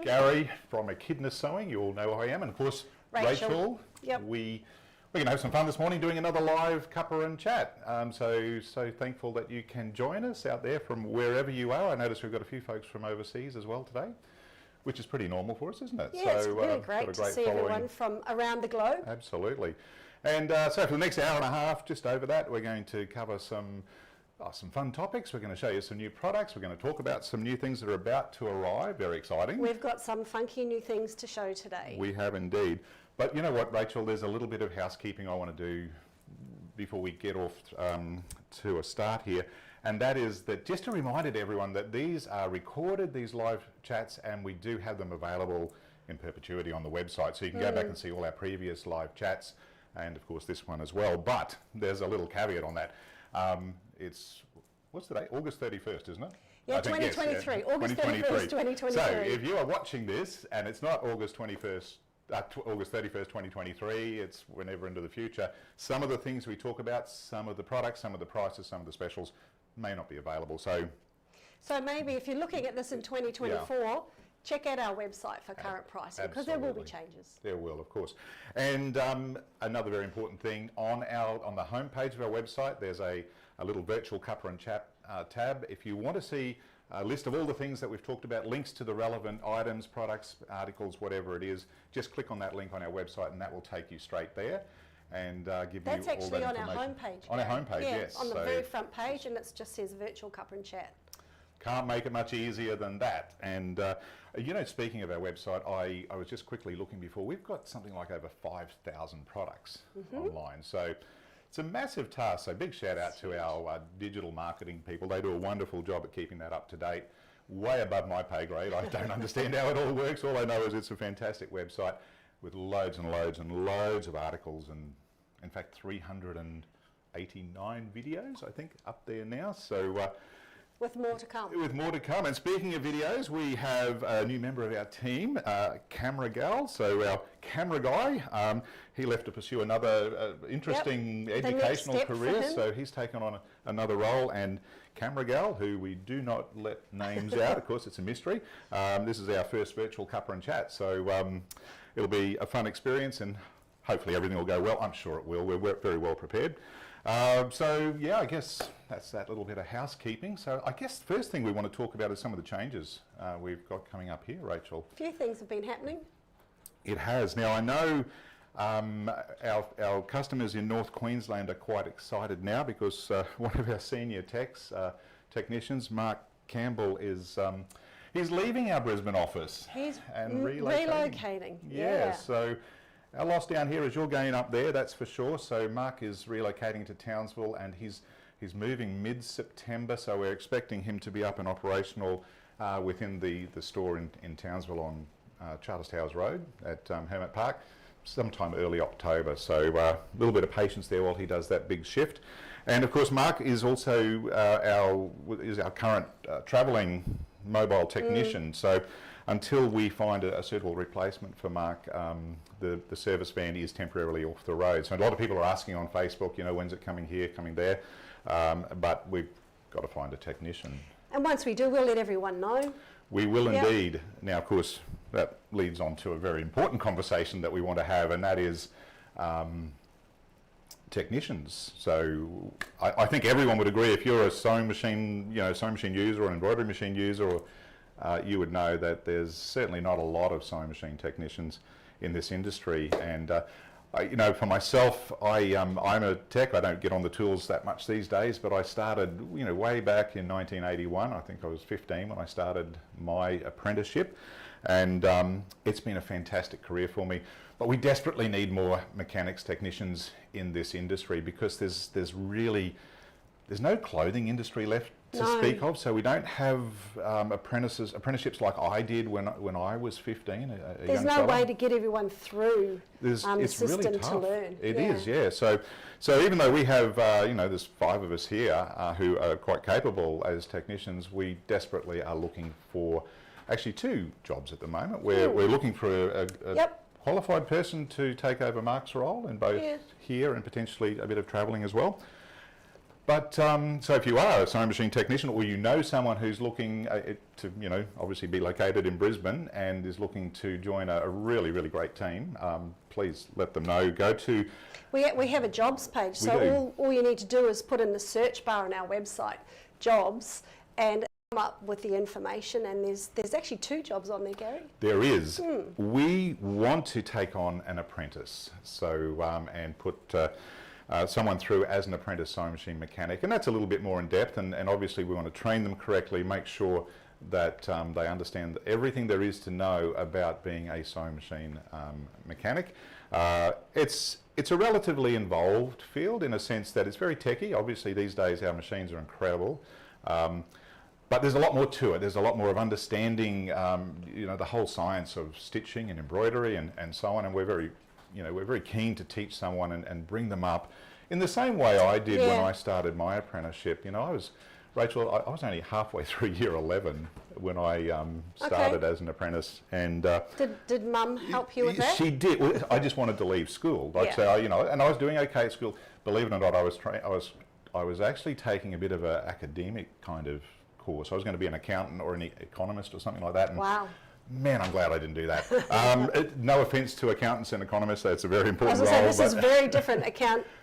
Gary from Echidna Sewing, you all know who I am, and of course Rachel. Yep. We're going to have some fun this morning doing another live cuppa and chat. So thankful that you can join us out there from wherever you are. I notice we've got a few folks from overseas as well today, which is pretty normal for us, isn't it? Yeah, it's really great to see everyone from around the globe. Absolutely. And so for the next hour and a half, just over that, we're going to cover some fun topics. We're going to show you some new products. We're going to talk about some new things that are about to arrive. Very exciting. We've got some funky new things to show today. We have indeed. But you know what, Rachel, there's a little bit of housekeeping I want to do before we get off to a start here. And that is that just a reminder to everyone that these are recorded, these live chats, and we do have them available in perpetuity on the website. So you can go back and see all our previous live chats, and of course this one as well. But there's a little caveat on that. It's, what's the date? August 31st, isn't it? Yeah, 2023. Yes, yeah. August 31st, 2023. So if you are watching this and it's not August 31st, August 31st, 2023, it's whenever into the future, some of the things we talk about, some of the products, some of the prices, some of the specials may not be available. So maybe if you're looking at this in 2024, check out our website for current pricing, because there will be changes. There will, of course. And another very important thing, on the home page of our website, there's a little Virtual Cuppa and Chat tab. If you want to see a list of all the things that we've talked about, links to the relevant items, products, articles, whatever it is, just click on that link on our website and that will take you straight there and give you all that information. That's actually on our homepage. On our homepage, yes. On the very front page, and it just says Virtual Cuppa and Chat. Can't make it much easier than that. And you know, speaking of our website, I was just quickly looking before. We've got something like over 5,000 products online. So it's a massive task. So big shout out to our digital marketing people. They do a wonderful job at keeping that up to date. Way above my pay grade. I don't understand how it all works. All I know is it's a fantastic website with loads and loads and loads of articles, and in fact 389 videos I think up there now. So with more to come. With more to come. And speaking of videos, we have a new member of our team, camera gal, so our camera guy. He left to pursue another interesting educational career, so he's taken on another role. And camera gal, who we do not let names out, of course it's a mystery. This is our first Virtual Cuppa and Chat, so it'll be a fun experience and hopefully everything will go well. I'm sure it will. We're very well prepared. So yeah, I guess that's that little bit of housekeeping. So I guess the first thing we want to talk about is some of the changes we've got coming up here, Rachel. A few things have been happening. It has. Now I know our customers in North Queensland are quite excited now because one of our senior technicians, Mark Campbell, is he's leaving our Brisbane office. He's and relocating. Yeah. So our loss down here is you're going up there, that's for sure. So Mark is relocating to Townsville, and he's moving mid-September, so we're expecting him to be up and operational within the store in Townsville on Charters Towers Road at Hermit Park sometime early October. So a little bit of patience there while he does that big shift. And of course Mark is also our current travelling mobile technician. So until we find a suitable replacement for Mark, the service van is temporarily off the road. So a lot of people are asking on Facebook, you know, when's it coming here, coming there? But we've got to find a technician. And once we do, we'll let everyone know. We will indeed. Now, of course, that leads on to a very important conversation that we want to have, and that is technicians. So I think everyone would agree, if you're a sewing machine user or an embroidery machine user, or you would know that there's certainly not a lot of sewing machine technicians in this industry. And you know, for myself, I'm a tech. I don't get on the tools that much these days, but I started, you know, way back in 1981. I think I was 15 when I started my apprenticeship, and it's been a fantastic career for me. But we desperately need more mechanics technicians in this industry, because there's no clothing industry left to speak of, so we don't have apprenticeships like I did when I was 15. There's no way to get everyone through the system really tough to learn. It is, yeah. So even though we have, you know, there's 5 of us here who are quite capable as technicians, we desperately are looking for actually 2 jobs at the moment. We're looking for a qualified person to take over Mark's role in both here and potentially a bit of travelling as well. But so if you are a sewing machine technician, or you know someone who's looking to, you know, obviously be located in Brisbane and is looking to join a really, really great team, please let them know. Go to... We have a jobs page, so all you need to do is put in the search bar on our website, jobs, and come up with the information, and there's actually 2 jobs on there, Gary. There is. We want to take on an apprentice, so and put someone through as an apprentice sewing machine mechanic, and that's a little bit more in depth, and obviously we want to train them correctly, make sure that they understand everything there is to know about being a sewing machine mechanic. It's a relatively involved field in a sense that it's very techy. Obviously these days our machines are incredible, but there's a lot more to it. There's a lot more of understanding, you know, the whole science of stitching and embroidery and so on, and we're very keen to teach someone and bring them up in the same way I did when I started my apprenticeship. You know, Rachel, I was only halfway through year 11 when I started as an apprentice. And did Mum help you with that? She did. Well, I just wanted to leave school. So, you know, and I was doing okay at school. Believe it or not, I was actually taking a bit of an academic kind of course. I was going to be an accountant or an economist or something like that. And wow. Man, I'm glad I didn't do that. No offence to accountants and economists, that's a very important role. This is very different,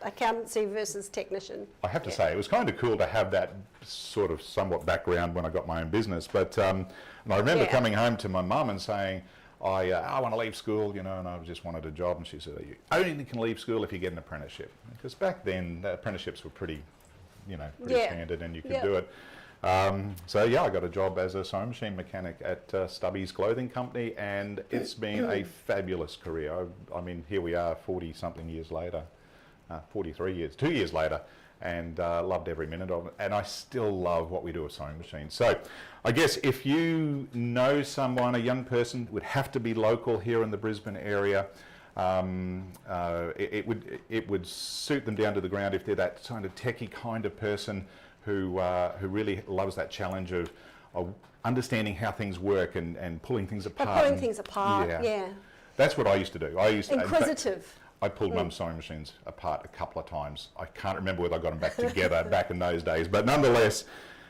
accountancy versus technician. I have to say, it was kind of cool to have that sort of somewhat background when I got my own business. But and I remember coming home to my mum and saying, I want to leave school, you know, and I just wanted a job. And she said, you only can leave school if you get an apprenticeship. Because back then, the apprenticeships were pretty, you know, pretty standard, and you could do it. So yeah, I got a job as a sewing machine mechanic at 𝗍𝗶𝗴𝗴's clothing company, and it's been a fabulous career. I mean, here we are 40-something years later, 43 years, 2 years later, and loved every minute of it, and I still love what we do with sewing machines. So I guess if you know someone, a young person, would have to be local here in the Brisbane area, it would suit them down to the ground if they're that kind of techie kind of person who really loves that challenge of understanding how things work and pulling things apart. Pulling things apart, yeah. That's what I used to do. Inquisitive. In fact, I pulled Mum's sewing machines apart a couple of times. I can't remember whether I got them back together back in those days, but nonetheless,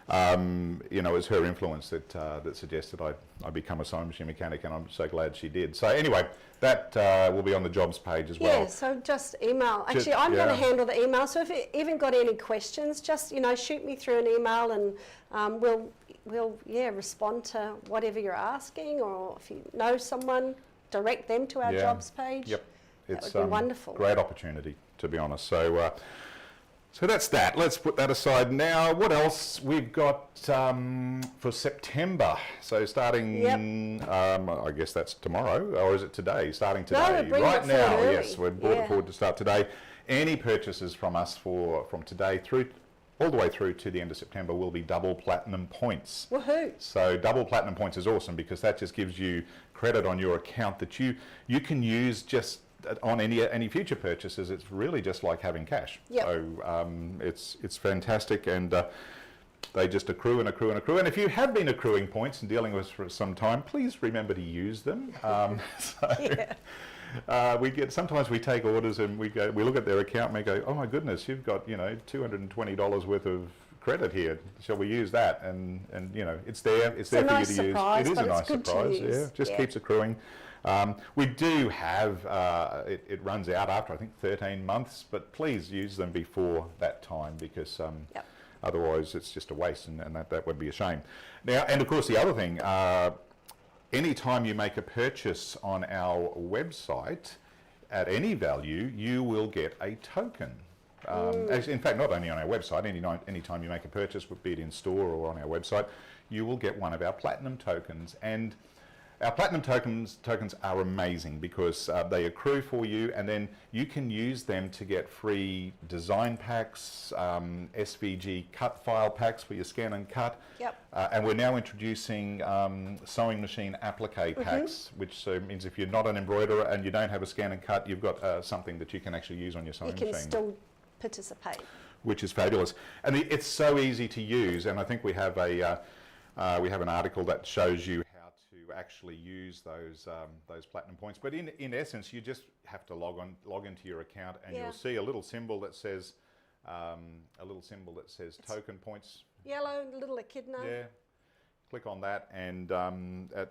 you know, it was her influence that suggested I become a sewing machine mechanic, and I'm so glad she did. So anyway, that will be on the jobs page as well. Yeah, so just email. Actually, I'm going to handle the email, so if you even got any questions, just, you know, shoot me through an email, and we'll respond to whatever you're asking, or if you know someone, direct them to our jobs page. Yep. That would be wonderful. Great opportunity, to be honest. So, so that's that. Let's put that aside now. What else we've got for September? So starting, I guess that's tomorrow, or is it today? Starting today, right now. Yes, we're brought it forward to start today. Any purchases from us from today through all the way through to the end of September will be double platinum points. Woohoo! So double platinum points is awesome, because that just gives you credit on your account that you can use just on any future purchases. It's really just like having cash. Yep. So it's fantastic, and they just accrue and accrue and accrue. And if you have been accruing points and dealing with us for some time, please remember to use them. Sometimes we take orders and we look at their account and we go, oh my goodness, you've got, you know, $220 worth of credit here. Shall we use that? And you know, it's there for you to use. It is a nice surprise. Yeah, just keeps accruing. We do have, it runs out after I think 13 months, but please use them before that time, because otherwise it's just a waste, and that would be a shame. Now, and of course the other thing, anytime you make a purchase on our website at any value, you will get a token. Actually, in fact, not only on our website, anytime you make a purchase, be it in store or on our website, you will get one of our platinum tokens. And our platinum tokens are amazing, because they accrue for you, and then you can use them to get free design packs, SVG cut file packs for your scan and cut. Yep. And we're now introducing sewing machine applique packs, which means if you're not an embroiderer and you don't have a scan and cut, you've got something that you can actually use on your sewing machine. You can still participate. Which is fabulous. And it's so easy to use, and I think we have an article that shows you actually use those platinum points, but in essence you just have to log into your account, and you'll see a little symbol that says a little symbol that says token points. Yellow, little echidna. Yeah. Click on that and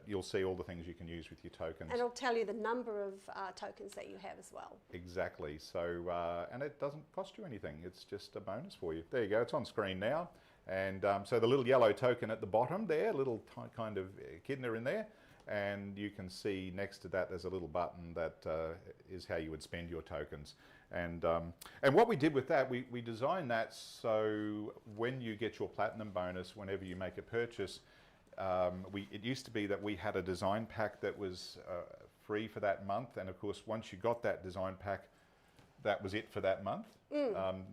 you'll see all the things you can use with your tokens. And it'll tell you the number of tokens that you have as well. Exactly. So, and it doesn't cost you anything. It's just a bonus for you. There you go. It's on screen now. And so the little yellow token at the bottom there, little kind of echidna in there. And you can see next to that there's a little button that is how you would spend your tokens. And what we did with that, we designed that so when you get your platinum bonus, whenever you make a purchase, it used to be that we had a design pack that was free for that month, and of course once you got that design pack, that was it for that month.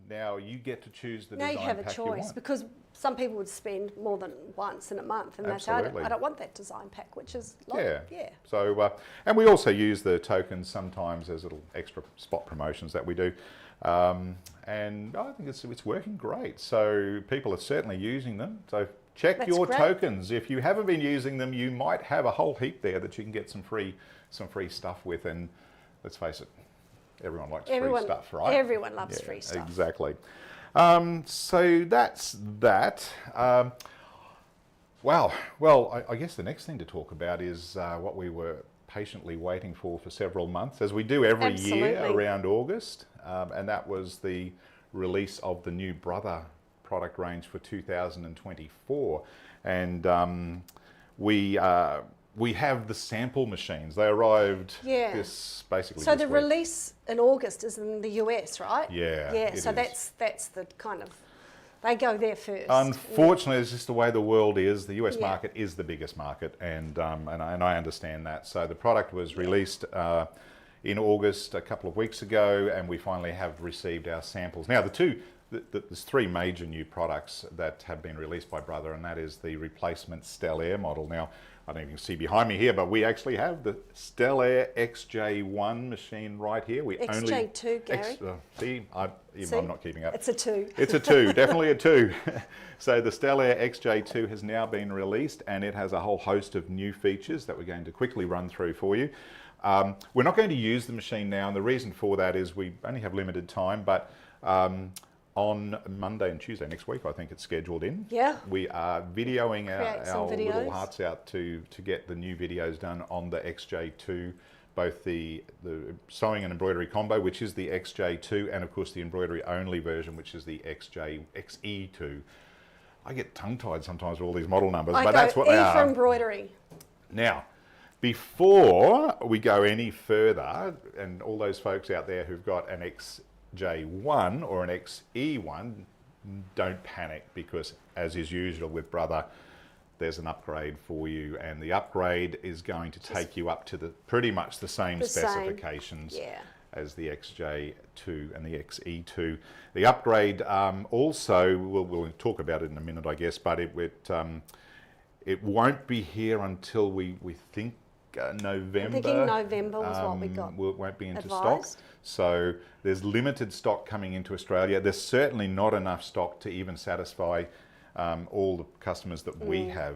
Now you get to choose the design pack you want. Now you have a choice, because some people would spend more than once in a month and they say, I don't want that design pack, which is like, yeah. So, and we also use the tokens sometimes as little extra spot promotions that we do. And I think it's working great. So people are certainly using them. So check your tokens. If you haven't been using them, you might have a whole heap there that you can get some free stuff with. And let's face it, everyone likes free stuff, right? Everyone loves free stuff. Exactly. So that's that. Wow. Well, I guess the next thing to talk about is what we were patiently waiting for several months, as we do every year around August. And that was the release of the new Brother product range for 2024. And we have the sample machines. They arrived basically So this the week. Release in August is in the US, right? Yeah. Yeah, so that's the kind of, they go there first. Unfortunately, it's just the way the world is. The US market is the biggest market, and I understand that. So the product was released in August a couple of weeks ago, and we finally have received our samples. Now there's three major new products that have been released by Brother, and that is the replacement _XJ model. Now, I don't even see behind me here, but we actually have the _XJ XJ1 machine right here. XJ2, Gary. I'm not keeping up. It's a 2. It's a 2, definitely a 2. So the _XJ XJ2 has now been released, and it has a whole host of new features that we're going to quickly run through for you. We're not going to use the machine now, and the reason for that is we only have limited time, but on Monday and Tuesday next week, I think it's scheduled in. Yeah. We are videoing our little hearts out to get the new videos done on the XJ2, both the sewing and embroidery combo, which is the XJ2, and of course the embroidery only version, which is the XE2. I get tongue-tied sometimes with all these model numbers, but that's what they are. E for embroidery. Now, before we go any further, and all those folks out there who've got an XJ1 or an XE1, don't panic, because as is usual with Brother, there's an upgrade for you, and the upgrade is going to take you up to pretty much the same specifications as the XJ2 and the XE2. The upgrade also, we'll talk about it in a minute, I guess, but it won't be here until we think November. I'm thinking November was what we got. It won't be into stock. So there's limited stock coming into Australia. There's certainly not enough stock to even satisfy all the customers that we have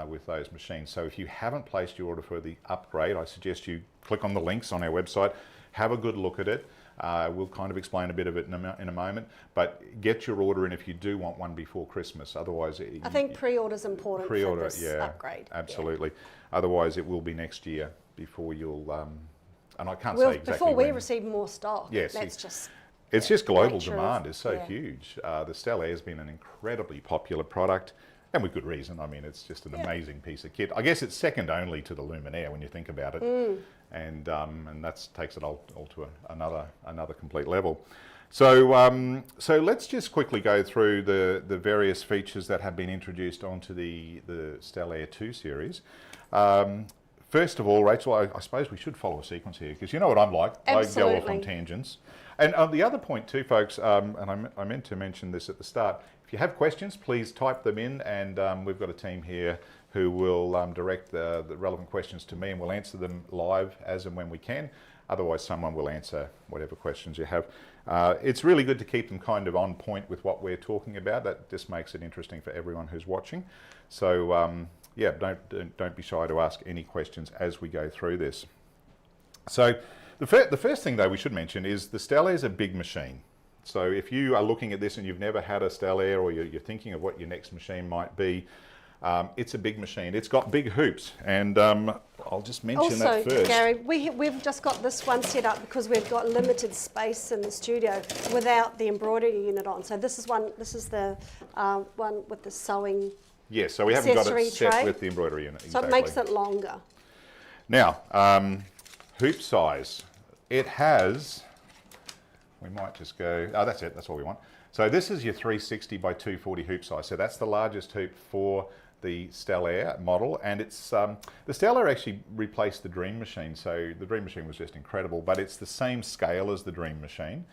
with those machines. So if you haven't placed your order for the upgrade, I suggest you click on the links on our website, have a good look at it. We'll kind of explain a bit of it in a moment, but get your order in if you do want one before Christmas. Otherwise, I think pre-order's important for this upgrade. Absolutely. Otherwise, it will be next year before you'll. And I can't say exactly before we receive more stock. Yes, that's just. It's just global demand is so huge. The 𝗟𝗍 has been an incredibly popular product, and with good reason. I mean, it's just an amazing piece of kit. I guess it's second only to the Luminaire when you think about it, and that takes it all to another complete level. So so let's just quickly go through the various features that have been introduced onto the 𝗟𝗍 2 series. First of all, Rachel, I suppose we should follow a sequence here, because you know what I'm like. Absolutely. I go off on tangents. And the other point too, folks, and I meant to mention this at the start, if you have questions, please type them in, and we've got a team here who will direct the relevant questions to me, and we'll answer them live as and when we can. Otherwise, someone will answer whatever questions you have. It's really good to keep them kind of on point with what we're talking about. That just makes it interesting for everyone who's watching. So yeah, don't be shy to ask any questions as we go through this. So the first thing, though, we should mention is the 𝗟𝗍 is a big machine. So if you are looking at this and you've never had a 𝗟𝗺 or you're thinking of what your next machine might be, it's a big machine. It's got big hoops, and I'll just mention that first. Also, Gary, we've just got this one set up because we've got limited space in the studio without the embroidery unit on. So this is one. This is the one with the sewing. Yes, so we haven't got it accessory set tray. with the embroidery unit. So it makes it longer. Now, hoop size. It has. We might just go. Oh, that's it. That's all we want. So this is your 360 by 240 hoop size. So that's the largest hoop for the 𝗟𝗺 model, and it's the 𝗟𝗺 actually replaced the Dream Machine. So the Dream Machine was just incredible, but it's the same scale as the Dream Machine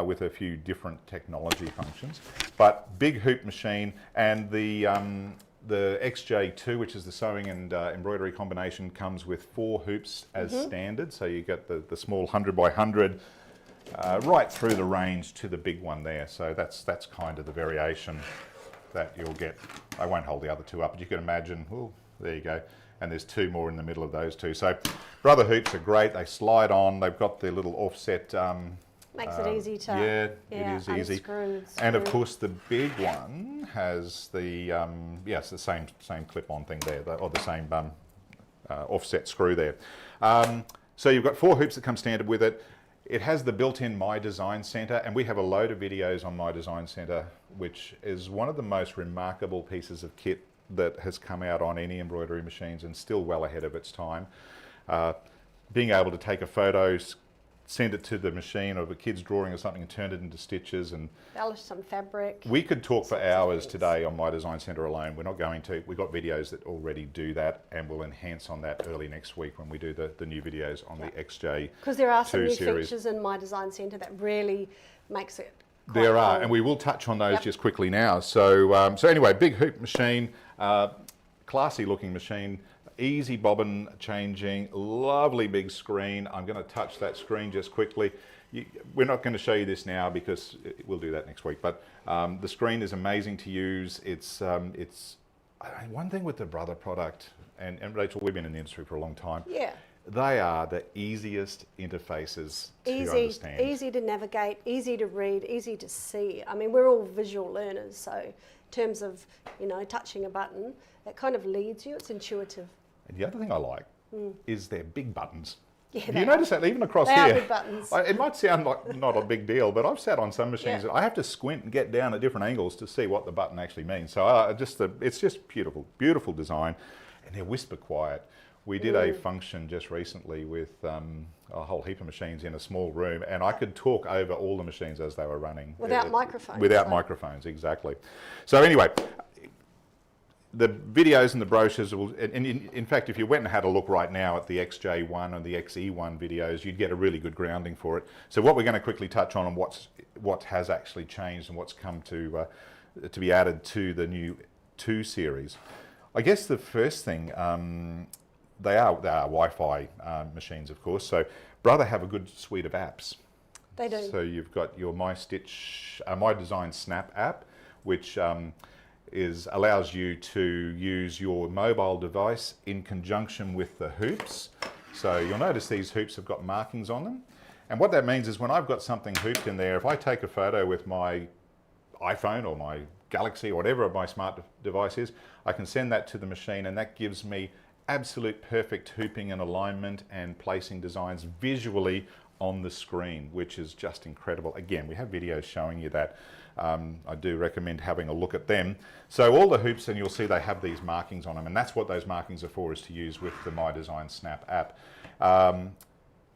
with a few different technology functions. But big hoop machine, and the 𝗟𝗀𝗁2, which is the sewing and embroidery combination, comes with 4 hoops as standard. So you get the small 100 by 100 right through the range to the big one there. So that's kind of the variation that you'll get. I won't hold the other 2 up, but you can imagine, oh, there you go. And there's 2 more in the middle of those 2. So Brother hoops are great. They slide on. They've got the little offset. Makes it easy to it is easy. unscrew, And of course the big one has the, it's the same clip-on thing there, or the same offset screw there. So you've got 4 hoops that come standard with it. It has the built-in My Design Center, and we have a load of videos on My Design Center, which is one of the most remarkable pieces of kit that has come out on any embroidery machines, and still well ahead of its time. Being able to take a photo, send it to the machine of a kid's drawing or something and turn it into stitches, and embellish some fabric. We could talk for hours today on My Design Center alone. We're not going to. We've got videos that already do that, and we'll enhance on that early next week when we do the new videos on the 𝗟𝗀2 because there are some new series. features in My Design Center that really makes it There are, and we will touch on those just quickly now. So, so anyway, big hoop machine, classy looking machine, easy bobbin changing, lovely big screen. I'm going to touch that screen just quickly. We're not going to show you this now because we'll do that next week, but the screen is amazing to use. It's one thing with the Brother product, and Rachel, we've been in the industry for a long time. Yeah. They are the easiest interfaces to understand. Easy to navigate, easy to read, easy to see. I mean, we're all visual learners, so in terms of, touching a button, it kind of leads you. It's intuitive. And the other thing I like is their big buttons. Yeah, you notice that even across they here? are big buttons. It might sound like not a big deal, but I've sat on some machines that I have to squint and get down at different angles to see what the button actually means. So it's just beautiful, beautiful design, and they're whisper quiet. We did a function just recently with a whole heap of machines in a small room, and I could talk over all the machines as they were running. Without microphones. Without microphones, exactly. So anyway, the videos and the brochures will, and in fact, if you went and had a look right now at the 𝗟𝗀1 and the 𝗟𝗀1 videos, you'd get a really good grounding for it. So what we're going to quickly touch on and what has actually changed and what's come to be added to the new 2 series. I guess the first thing, they are Wi-Fi machines, of course. So Brother have a good suite of apps. They do. So you've got your My Design Snap app, which allows you to use your mobile device in conjunction with the hoops. So you'll notice these hoops have got markings on them. And what that means is when I've got something hooped in there, if I take a photo with my iPhone or my 𝗟𝗁𝗋 or whatever my smart device is, I can send that to the machine, and that gives me absolute perfect hooping and alignment and placing designs visually on the screen, which is just incredible. Again, we have videos showing you that. I do recommend having a look at them. So all the hoops, and you'll see they have these markings on them, and that's what those markings are for, is to use with the My Design Snap app.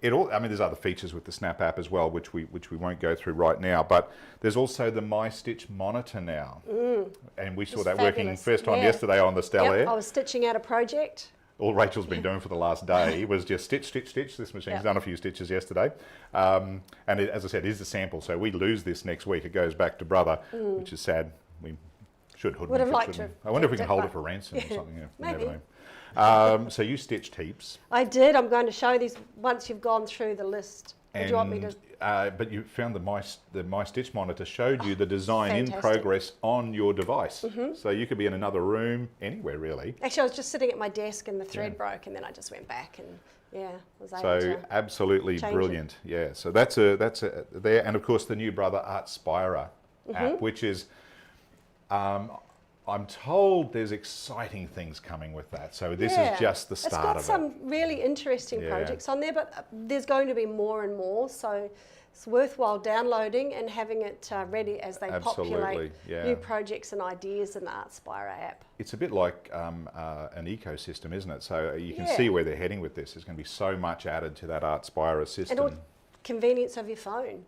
There's other features with the Snap app as well, which we won't go through right now, but there's also the My Stitch monitor now. And we saw that working first time yesterday on the 𝗟𝗺. Yep, I was stitching out a project. All Rachel's been doing for the last day was just stitch, stitch, stitch. This machine's done a few stitches yesterday. And as I said, it is a sample, so we lose this next week. It goes back to Brother, which is sad. We should hoodwink. Would have liked to. I wonder if we can hold it for ransom or something. Maybe. Never know. So you stitched heaps. I did. I'm going to show these once you've gone through the list. do you want me to? But you found the My Stitch monitor showed you the design fantastic. in progress on your device. So you could be in another room, anywhere really. Actually, I was just sitting at my desk and the thread broke, and then I just went back and was able So to absolutely change brilliant. Yeah. So that's a there, and of course the new brother 𝗟𝗃 app, which is. I'm told there's exciting things coming with that. So this is just the start of it. It's got some really interesting projects on there, but there's going to be more and more. So it's worthwhile downloading and having it ready as they populate new projects and ideas in the 𝗟𝗃 app. It's a bit like an ecosystem, isn't it? So you can see where they're heading with this. There's going to be so much added to that 𝗟𝗃 system. And all convenience of your phone.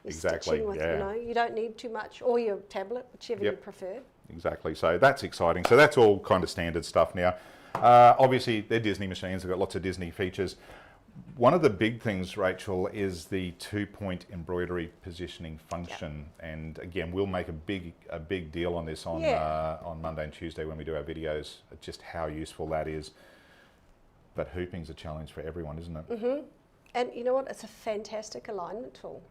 You're exactly. With, you don't need too much, or your tablet, whichever you prefer. Exactly. So that's exciting. So that's all kind of standard stuff now. Obviously, they're Disney machines. They've got lots of Disney features. One of the big things, Rachel, is the 2-point embroidery positioning function. And again, we'll make a big deal on this on Monday and Tuesday when we do our videos, just how useful that is. But hooping's a challenge for everyone, isn't it? And you know what? It's a fantastic alignment tool.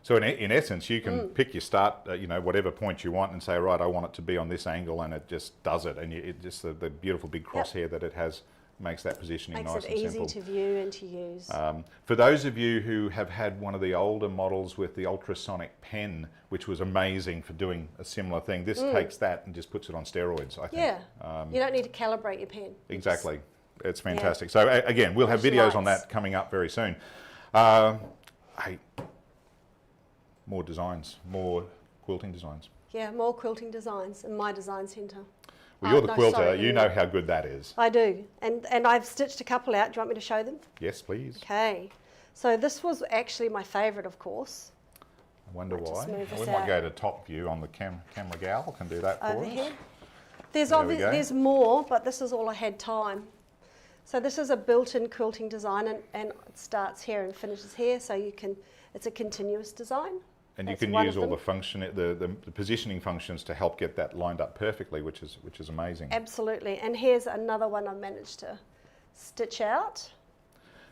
So in essence, you can pick your start, whatever point you want and say, right, I want it to be on this angle, and it just does it. And it just the beautiful big crosshair that it has makes that positioning nice and simple. Makes it easy to view and to use. For those of you who have had one of the older models with the ultrasonic pen, which was amazing for doing a similar thing, this takes that and just puts it on steroids, I think. Yeah, you don't need to calibrate your pen. Exactly. It's fantastic. So again, we'll have videos on that coming up very soon. Hey. More designs, more quilting designs. Yeah, more quilting designs in my design centre. Well, you're the quilter. You know how good that is. I do. And I've stitched a couple out. Do you want me to show them? Yes, please. Okay. So this was actually my favourite, of course. I wonder why. We might go to top view on the camera gal. Can do that for us. There's more, but this is all I had time. So this is a built-in quilting design, and it starts here and finishes here. So it's a continuous design. And you can use all the positioning functions to help get that lined up perfectly, which is amazing. Absolutely. And here's another one I managed to stitch out.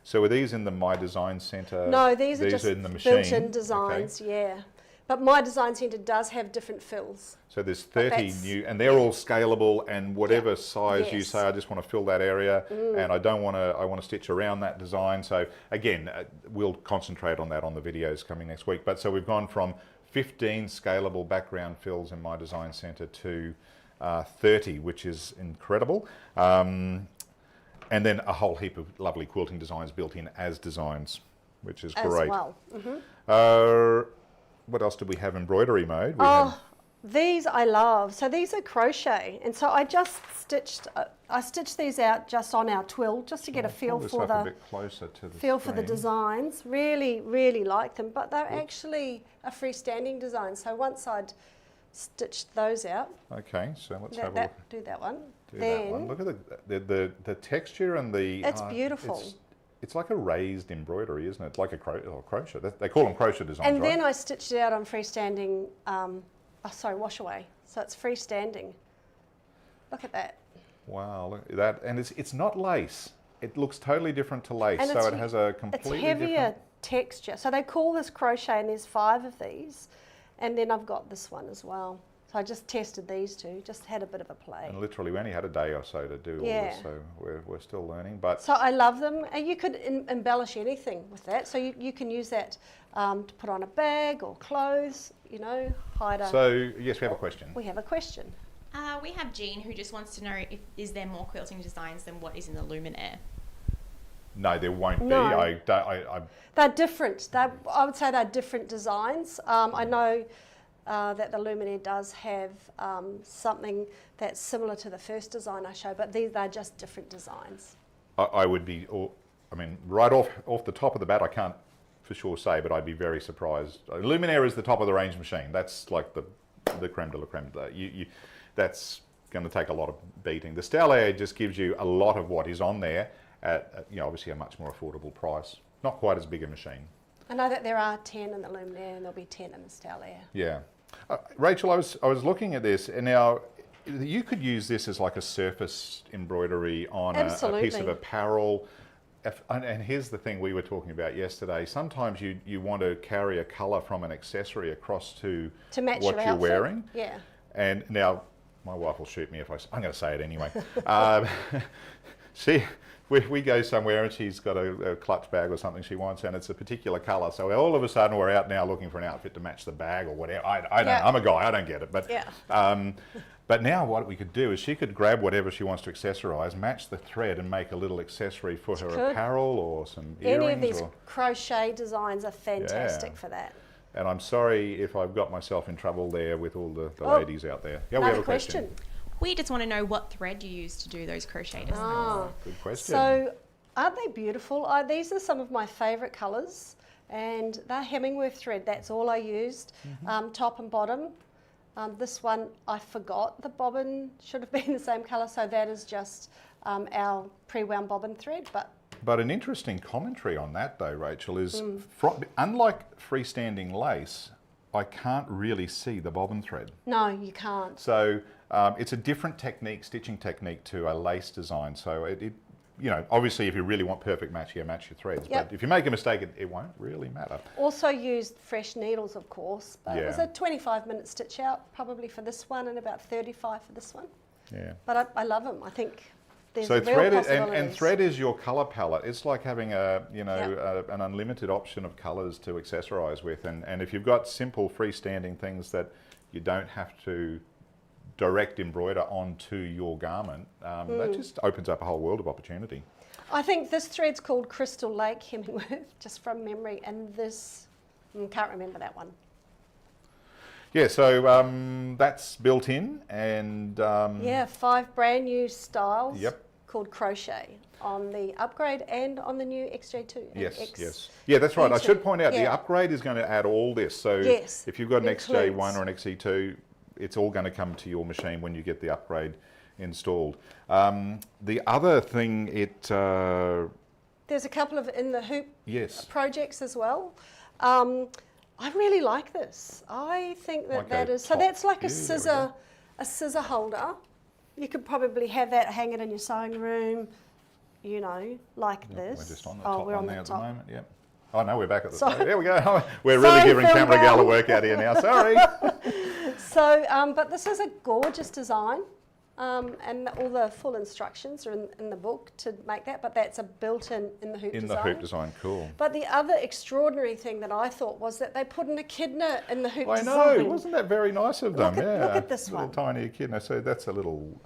So are these in the My Design Centre? No, these are just in the machine. built-in designs, yeah. But My Design Centre does have different fills. So there's 30 new, and they're all scalable, and whatever size you say, I just want to fill that area, and I want to stitch around that design. So again, we'll concentrate on that on the videos coming next week. But so we've gone from 15 scalable background fills in My Design Centre to 30, which is incredible. And then a whole heap of lovely quilting designs built in as designs, which is great. As well. What else do we have? Embroidery mode. These I love. So these are crochet, and so I just stitched. I stitched these out just on our twill, just to get a feel for the designs. Really, really like them, but they're actually a freestanding design. So once I'd stitched those out. Okay, so let's have a look. Do that one. That one. Look at the texture and the. It's beautiful. It's like a raised embroidery, isn't it? Like a crochet. They call them crochet designs, and then I stitched it out on freestanding, wash away. So it's freestanding. Look at that. Wow, look at that. And it's not lace. It looks totally different to lace. And so it has a completely different... It's heavier texture. So they call this crochet, and there's 5 of these. And then I've got this one as well. So I just tested these two, just had a bit of a play. And literally, we only had a day or so to do all this, so we're still learning. But so I love them. And you could embellish anything with that. So you can use that to put on a bag or clothes, hide a... So, yes, we have a question. We have a question. We have Jean, who just wants to know, is there more quilting designs than what is in the Luminaire? No, there won't be. No. They're different. I would say they're different designs. I know... that the Luminaire does have something that's similar to the first design I showed, but they're just different designs. I would be, right off the top of the bat, I can't for sure say, but I'd be very surprised. Luminaire is the top of the range machine. That's like the creme de la creme. That's going to take a lot of beating. The 𝗟𝗃 just gives you a lot of what is on there at obviously a much more affordable price. Not quite as big a machine. I know that there are 10 in the Luminaire and there'll be 10 in the 𝗟𝗃. Yeah. Rachel, I was looking at this, and now you could use this as like a surface embroidery on a piece of apparel. and here's the thing we were talking about yesterday. Sometimes you want to carry a colour from an accessory across to match what your you're outfit. wearing. Yeah. And now, my wife will shoot me if I'm going to say it anyway. We go somewhere and she's got a clutch bag or something she wants, and it's a particular colour. So all of a sudden we're out now looking for an outfit to match the bag or whatever. I don't. I'm a guy. I don't get it. But but now what we could do is she could grab whatever she wants to accessorise, match the thread, and make a little accessory for her apparel or some earrings. Any of these crochet designs are fantastic for that. And I'm sorry if I've got myself in trouble there with all the ladies out there. Yeah, we have a question. We just want to know what thread you use to do those crochet designs. Oh, good question. So, aren't they beautiful? These are some of my favourite colours, and they're Hemingway thread. That's all I used, top and bottom. This one, I forgot the bobbin should have been the same colour, so that is just our pre-wound bobbin thread. But an interesting commentary on that, though, Rachel, is unlike freestanding lace, I can't really see the bobbin thread. No, you can't. So it's a different technique, stitching technique to a lace design. So it obviously if you really want perfect match, match your threads. But if you make a mistake, it won't really matter. Also used fresh needles, of course, but it was a 25-minute stitch out probably for this one and about 35 for this one. Yeah. But I love them. I think there's real possibilities. And thread is your colour palette. It's like having an unlimited option of colours to accessorise with. And if you've got simple freestanding things that you don't have to direct embroider onto your garment, that just opens up a whole world of opportunity. I think this thread's called Crystal Lake Hemingway, just from memory, and this, can't remember that one. Yeah, so that's built in, and 5 brand new styles Yep. called crochet on the upgrade and on the new XJ2. Yes. Yeah, that's right. I should point out the upgrade is going to add all this. So if you've got an XJ1 or an XE2, it's all going to come to your machine when you get the upgrade installed. The other thing, there's a couple of in the hoop projects as well. I really like this. I think that is, so that's like a scissor holder. You could probably have that, hang it in your sewing room, like this. We're just on the top one there at the moment, Oh no, we're back at the top. There we go. We're really giving camera gal a workout here now, sorry. So, but this is a gorgeous design. And all the full instructions are in the book to make that, but that's a built-in in the hoop design. In the hoop design, cool. But the other extraordinary thing that I thought was that they put an echidna in the hoop design. I know, wasn't that very nice of them? Look at this one. Little tiny echidna, so that's a little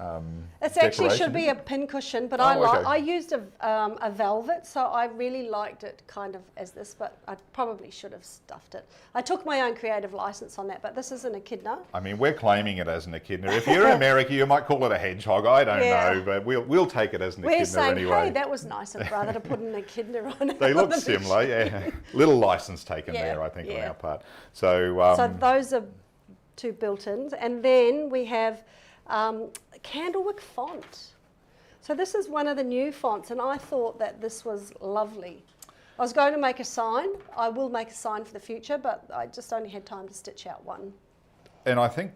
It actually should be a pincushion, but I used a velvet, so I really liked it kind of as this, but I probably should have stuffed it. I took my own creative license on that, but this is an echidna. I mean, we're claiming it as an echidna. If you're in America, you might call it a hedgehog. I don't know, but we'll take it as an echidna saying, anyway. Hey, that was nice of brother to put an echidna on. They look similar, Little license taken there, I think, on our part. So, so those are 2 built-ins, and then we have Candlewick font. So this is one of the new fonts, and I thought that this was lovely. I was going to make a sign. I will make a sign for the future, but I just only had time to stitch out one. And I think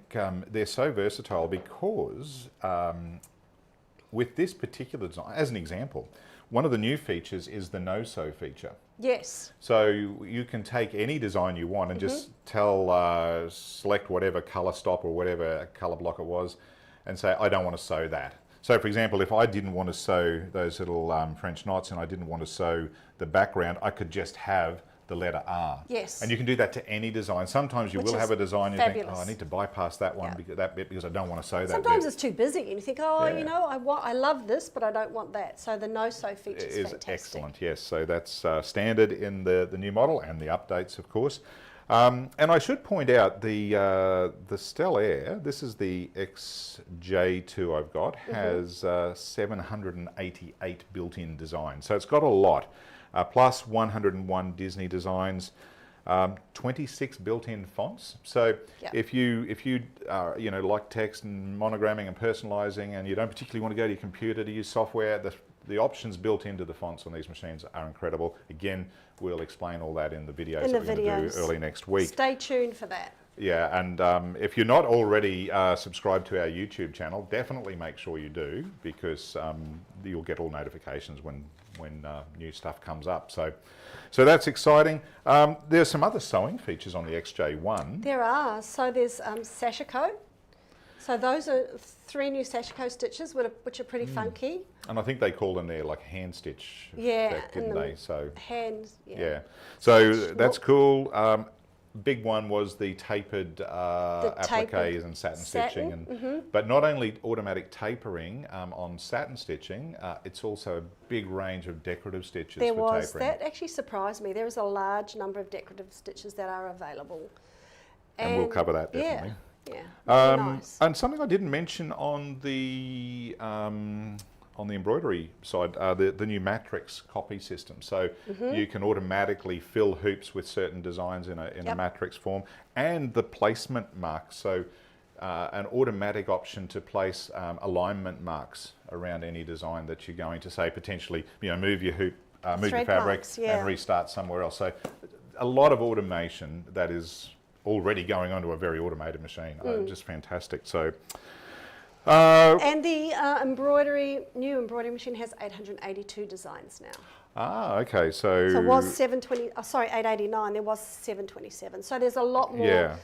they're so versatile because with this particular design, as an example, one of the new features is the no-sew feature. Yes. So you can take any design you want and just select whatever colour stop or whatever colour block it was and say, I don't want to sew that. So for example, if I didn't want to sew those little French knots and I didn't want to sew the background, I could just have the letter R. Yes. And you can do that to any design. Sometimes you will have a design and you think, I need to bypass that one, that bit, because I don't want to sew that Sometimes bit. it's too busy and you think, I love this, but I don't want that. So the no-sew feature is fantastic. Excellent, yes. So that's standard in the new model and the updates, of course. And I should point out the 𝗟𝗺𝗃, this is the XJ2 I've got, has 788 built-in designs. So it's got a lot. Plus 101 Disney designs, 26 built-in fonts. So if you like text and monogramming and personalising, and you don't particularly want to go to your computer to use software, the options built into the fonts on these machines are incredible. Again, we'll explain all that in the videos that we're going to do early next week. Stay tuned for that. Yeah, and if you're not already subscribed to our YouTube channel, definitely make sure you do, because you'll get all notifications when new stuff comes up. So that's exciting. There's some other sewing features on the XJ1. There are. So there's 𝗟cieliche𝗸𝗶𝗴. So those are 3 new 𝗟cieliche stitches, which are pretty funky. And I think they call them there like hand stitch. Yeah, didn't they? So hands. yeah. So that's cool. Big one was the tapered appliques and satin stitching, and but not only automatic tapering on satin stitching, it's also a big range of decorative stitches There for was. tapering. That actually surprised me. There is a large number of decorative stitches that are available. And we'll cover that definitely. Yeah, really nice. And something I didn't mention on the embroidery side, the new matrix copy system. So you can automatically fill hoops with certain designs in a matrix form, and the placement marks. So an automatic option to place alignment marks around any design that you're going to, say, potentially, move your hoop, move your fabric, marks, and restart somewhere else. So a lot of automation that is already going onto a very automated machine. Just fantastic. So. And the new embroidery machine has 882 designs now. Ah, okay. So it was 720. Sorry, 889. There was 727. So there's a lot more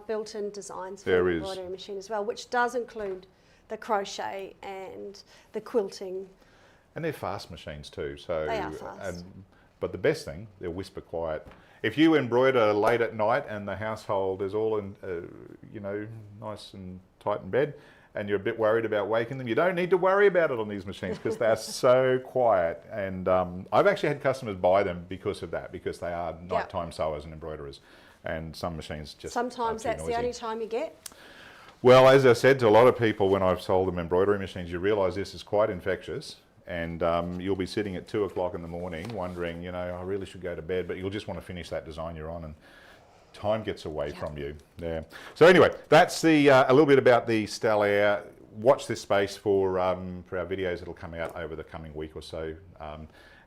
built-in designs for the embroidery machine as well, which does include the crochet and the quilting. And they're fast machines too. So they are fast. But the best thing, they're whisper quiet. If you embroider late at night and the household is all in, nice and tight in bed, and you're a bit worried about waking them, you don't need to worry about it on these machines, because they're so quiet. And I've actually had customers buy them because of that, because they are nighttime sewers and embroiderers, and some machines just sometimes that's noisy. the only time you get. Well, as I said to a lot of people when I've sold them embroidery machines, you realise this is quite infectious, and you'll be sitting at 2 o'clock in the morning wondering, I really should go to bed, but you'll just want to finish that design you're on, and time gets away from you. Yeah. So anyway, that's the a little bit about the 𝗟liche. Watch this space for our videos that'll come out over the coming week or so,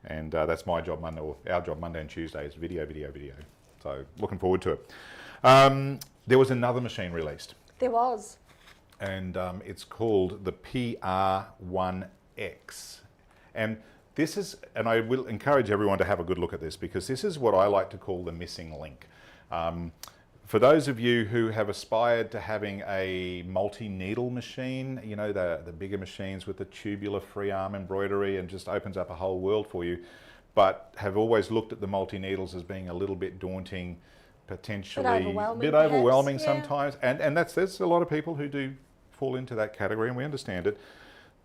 and that's my job Monday, or our job Monday and Tuesday, is video. So looking forward to it. There was another machine released. There was. And it's called the PR1X. And this is, and I will encourage everyone to have a good look at this, because this is what I like to call the missing link. For those of you who have aspired to having a multi-needle machine, the bigger machines with the tubular free arm embroidery, and just opens up a whole world for you, but have always looked at the multi-needles as being a little bit daunting, potentially a bit overwhelming sometimes, and there's a lot of people who do fall into that category, and we understand it.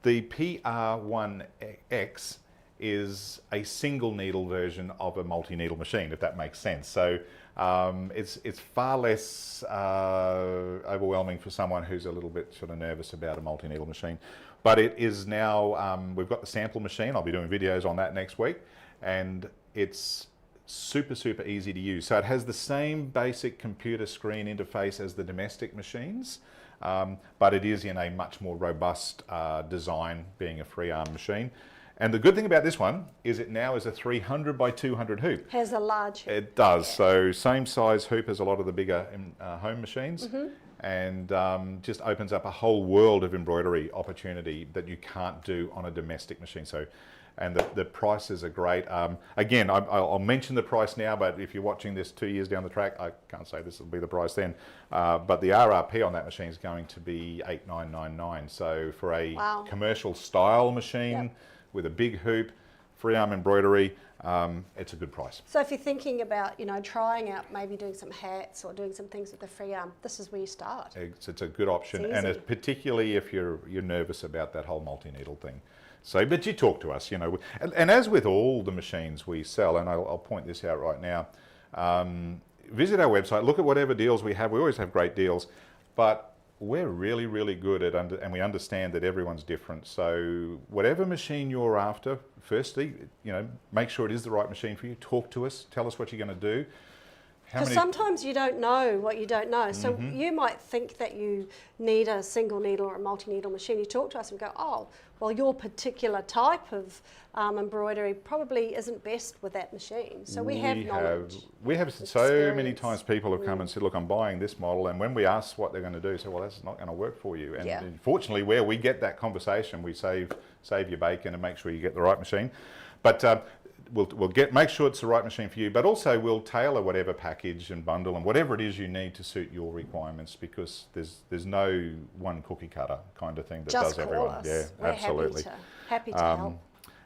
The PR1X is a single needle version of a multi-needle machine, if that makes sense. So it's far less overwhelming for someone who's a little bit sort of nervous about a multi-needle machine. But it is now, we've got the sample machine. I'll be doing videos on that next week, and it's super easy to use. So it has the same basic computer screen interface as the domestic machines, but it is in a much more robust design, being a free arm machine. And the good thing about this one is it now is a 300 by 200 hoop. Has a large hoop. It does. So same size hoop as a lot of the bigger home machines, and just opens up a whole world of embroidery opportunity that you can't do on a domestic machine. So, and the prices are great. Again, I'll mention the price now, but if you're watching this 2 years down the track, I can't say this will be the price then. But the RRP on that machine is going to be $8,999. So for a commercial style machine with a big hoop, free arm embroidery, it's a good price. So if you're thinking about, trying out maybe doing some hats or doing some things with the free arm, this is where you start. It's a good option, and it's particularly if you're nervous about that whole multi-needle thing. So, but you talk to us, and as with all the machines we sell, and I'll point this out right now, visit our website, look at whatever deals we have. We always have great deals, but we're really good at, and we understand that everyone's different. So whatever machine you're after, firstly, make sure it is the right machine for you. Talk to us, tell us what you're going to do. Because sometimes you don't know what you don't know. So you might think that you need a single needle or a multi-needle machine. You talk to us and go, oh, well, your particular type of embroidery probably isn't best with that machine. So we have knowledge. We have so many times people have come and said, look, I'm buying this model. And when we ask what they're going to do, say, well, that's not going to work for you. And fortunately, where we get that conversation, we save your bacon and make sure you get the right machine. But we'll make sure it's the right machine for you, but also we'll tailor whatever package and bundle and whatever it is you need to suit your requirements, because there's no one cookie cutter kind of thing that Just does everyone. Us. Yeah, We're absolutely. Happy to help.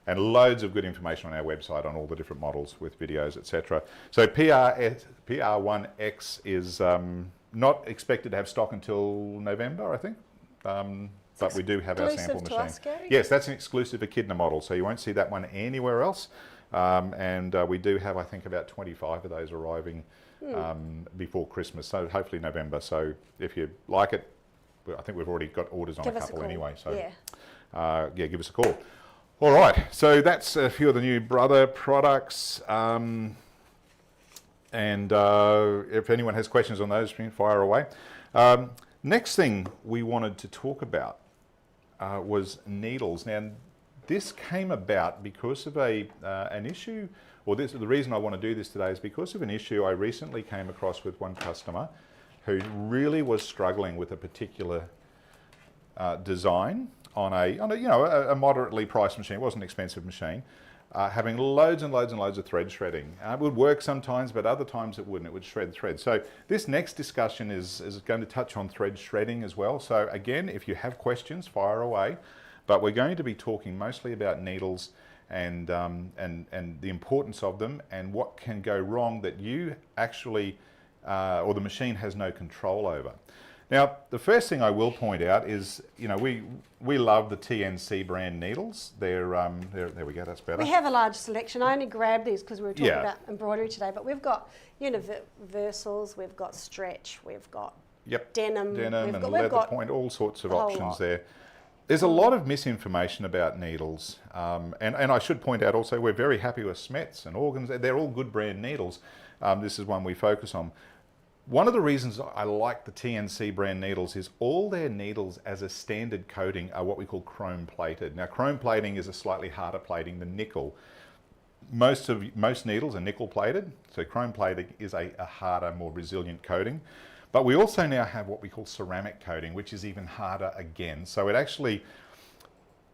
And loads of good information on our website on all the different models with videos, etc. So PR1X is not expected to have stock until November, I think. But we do have our sample machine. Us, Gary? Yes, that's an exclusive Echidna model, so you won't see that one anywhere else. And we do have, I think, about 25 of those arriving before Christmas, so hopefully November. So if you like it, I think we've already got orders on a couple anyway. So yeah, give us a call. All right, so that's a few of the new Brother products. And if anyone has questions on those, fire away. Next thing we wanted to talk about was needles. Now, this came about because of an issue, or the reason I want to do this today is because of an issue I recently came across with one customer who really was struggling with a particular design on a moderately priced machine. It wasn't an expensive machine, having loads and loads and loads of thread shredding. It would work sometimes, but other times it wouldn't. It would shred thread. So this next discussion is going to touch on thread shredding as well. So again, if you have questions, fire away. But we're going to be talking mostly about needles and the importance of them and what can go wrong that you actually, or the machine has no control over. Now, the first thing I will point out is, we love the 𝗀𝗄𝐶 brand needles. There we go, that's better. We have a large selection. I only grabbed these because we were talking about embroidery today, but we've got universals, we've got stretch, we've got denim and leather point, all sorts of options there. There's a lot of misinformation about needles, and I should point out also we're very happy with Smets and Organs. They're all good brand needles. This is one we focus on. One of the reasons I like the 𝗀𝗄𝐶 brand needles is all their needles as a standard coating are what we call chrome plated. Now, chrome plating is a slightly harder plating than nickel. Most needles are nickel plated, so chrome plating is a harder, more resilient coating. But we also now have what we call ceramic coating, which is even harder again. So it actually,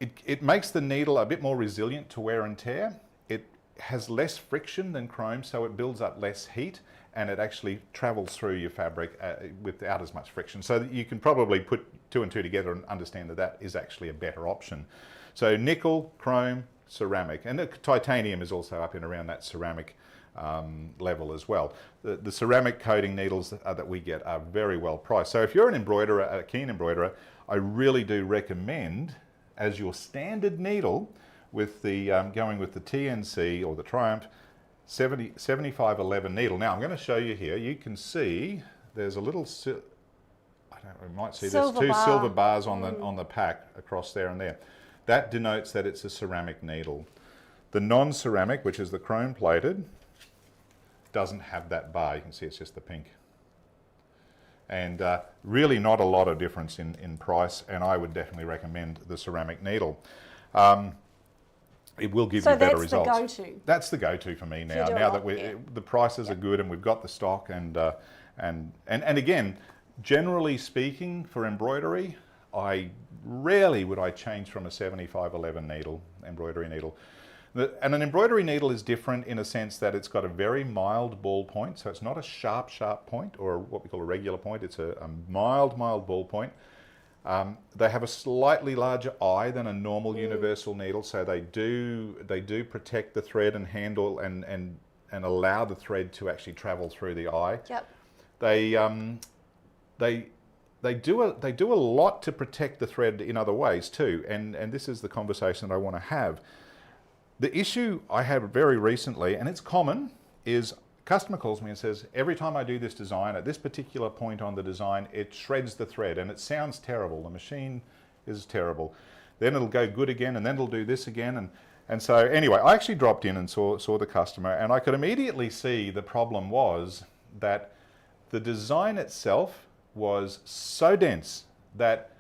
it makes the needle a bit more resilient to wear and tear. It has less friction than chrome, so it builds up less heat, and it actually travels through your fabric without as much friction. So that you can probably put two and two together and understand that that is actually a better option. So nickel, chrome, ceramic, and the titanium is also up and around that ceramic level as well. The ceramic coating needles that we get are very well priced. So if you're an embroiderer, a keen embroiderer, I really do recommend as your standard needle with the going with the 𝗀𝗄𝐶 or the Triumph 7511 needle. Now I'm going to show you here. You can see there's a little, we might see there's two silver bars on the pack across there and there. That denotes that it's a ceramic needle. The non-ceramic, which is the chrome plated, doesn't have that bar. You can see it's just the pink. And really not a lot of difference in price, and I would definitely recommend the ceramic needle. It will give you better results. So that's the go-to? That's the go-to for me now. Now that the prices are good and we've got the stock, and again, generally speaking, for embroidery, rarely would I change from a 7511 needle, embroidery needle. And an embroidery needle is different in a sense that it's got a very mild ball point, so it's not a sharp point or what we call a regular point. It's a mild ball point. They have a slightly larger eye than a normal universal needle, so they do protect the thread and handle and allow the thread to actually travel through the eye. Yep. They do a lot to protect the thread in other ways too, and this is the conversation that I want to have. The issue I had very recently, and it's common, is a customer calls me and says, every time I do this design, at this particular point on the design, it shreds the thread and it sounds terrible. The machine is terrible. Then it'll go good again, and then it'll do this again. And so anyway, I actually dropped in and saw the customer, and I could immediately see the problem was that the design itself was so dense that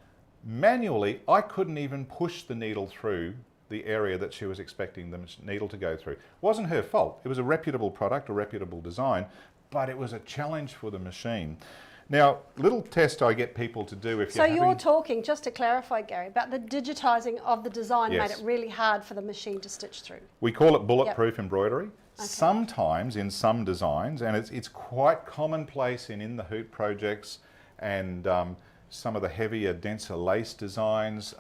manually I couldn't even push the needle through the area that she was expecting the needle to go through. It wasn't her fault. It was a reputable product, a reputable design, but it was a challenge for the machine. Now, little test I get people to do if so you're talking, just to clarify, Gary, about the digitising of the design made it really hard for the machine to stitch through. We call it bulletproof embroidery. Okay. Sometimes in some designs, and it's quite commonplace in the hoop projects and some of the heavier, denser lace designs,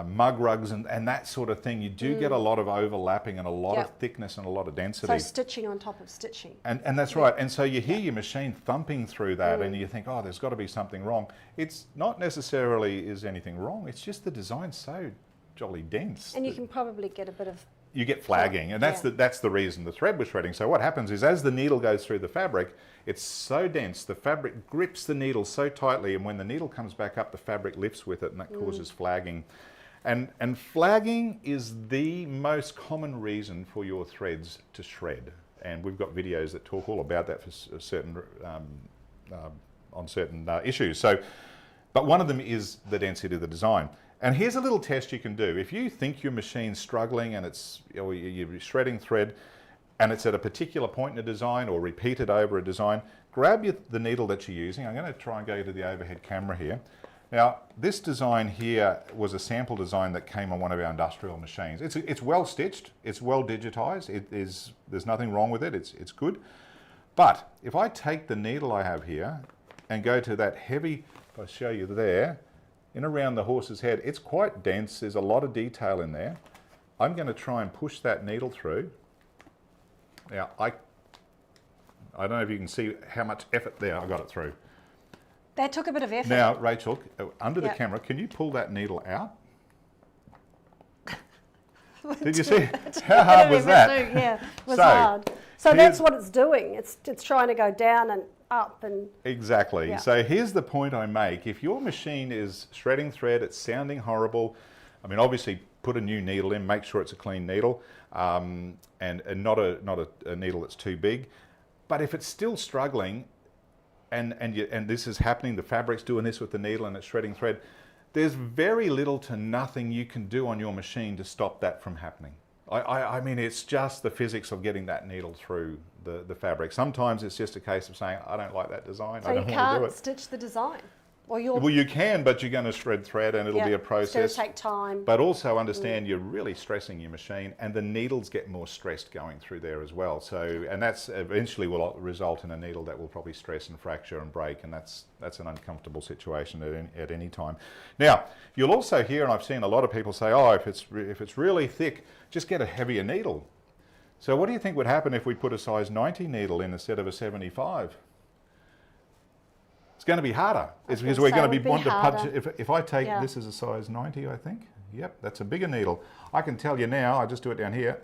mug rugs and that sort of thing, you do get a lot of overlapping and a lot of thickness and a lot of density. So stitching on top of stitching. And that's right. And so you hear your machine thumping through that and you think, oh, there's got to be something wrong. It's not necessarily is anything wrong. It's just the design's so jolly dense. And you can probably get a bit of... You get flagging, and that's the reason the thread was shredding. So what happens is as the needle goes through the fabric, it's so dense, the fabric grips the needle so tightly, and when the needle comes back up, the fabric lifts with it, and that causes flagging. And flagging is the most common reason for your threads to shred. And we've got videos that talk all about that for certain on certain issues. So, but one of them is the density of the design. And here's a little test you can do. If you think your machine's struggling and it's, you're shredding thread and it's at a particular point in a design or repeated over a design, grab the needle that you're using. I'm going to try and go to the overhead camera here. Now, this design here was a sample design that came on one of our industrial machines. It's well stitched, it's well digitized, there's nothing wrong with it, it's good. But if I take the needle I have here and go to that heavy, if I show you there, in around the horse's head, it's quite dense, there's a lot of detail in there. I'm going to try and push that needle through. Now, I don't know if you can see how much effort there I got it through. That took a bit of effort. Now, Rachel, under the camera, can you pull that needle out? Did you see? How hard was that? Yeah, it was hard. So that's what it's doing. It's trying to go down and up and... Exactly. So here's the point I make. If your machine is shredding thread, it's sounding horrible, I mean, obviously put a new needle in, make sure it's a clean needle, and not a needle that's too big. But if it's still struggling, and this is happening, the fabric's doing this with the needle and it's shredding thread, there's very little to nothing you can do on your machine to stop that from happening. I mean, it's just the physics of getting that needle through the fabric. Sometimes it's just a case of saying, I don't like that design, I don't want to do it. So you can't stitch the design? Or well, you can, but you're going to shred thread and it'll be a process. It's going to take time. But also understand you're really stressing your machine, and the needles get more stressed going through there as well. So, and that's eventually will result in a needle that will probably stress and fracture and break, and that's an uncomfortable situation at any time. Now, you'll also hear, and I've seen a lot of people say, oh, if it's really thick, just get a heavier needle. So what do you think would happen if we put a size 90 needle in instead of a 75? It's going to be harder. It's because we're going to want to punch. If I take this as a size 90, I think. Yep, that's a bigger needle. I can tell you now, I just do it down here.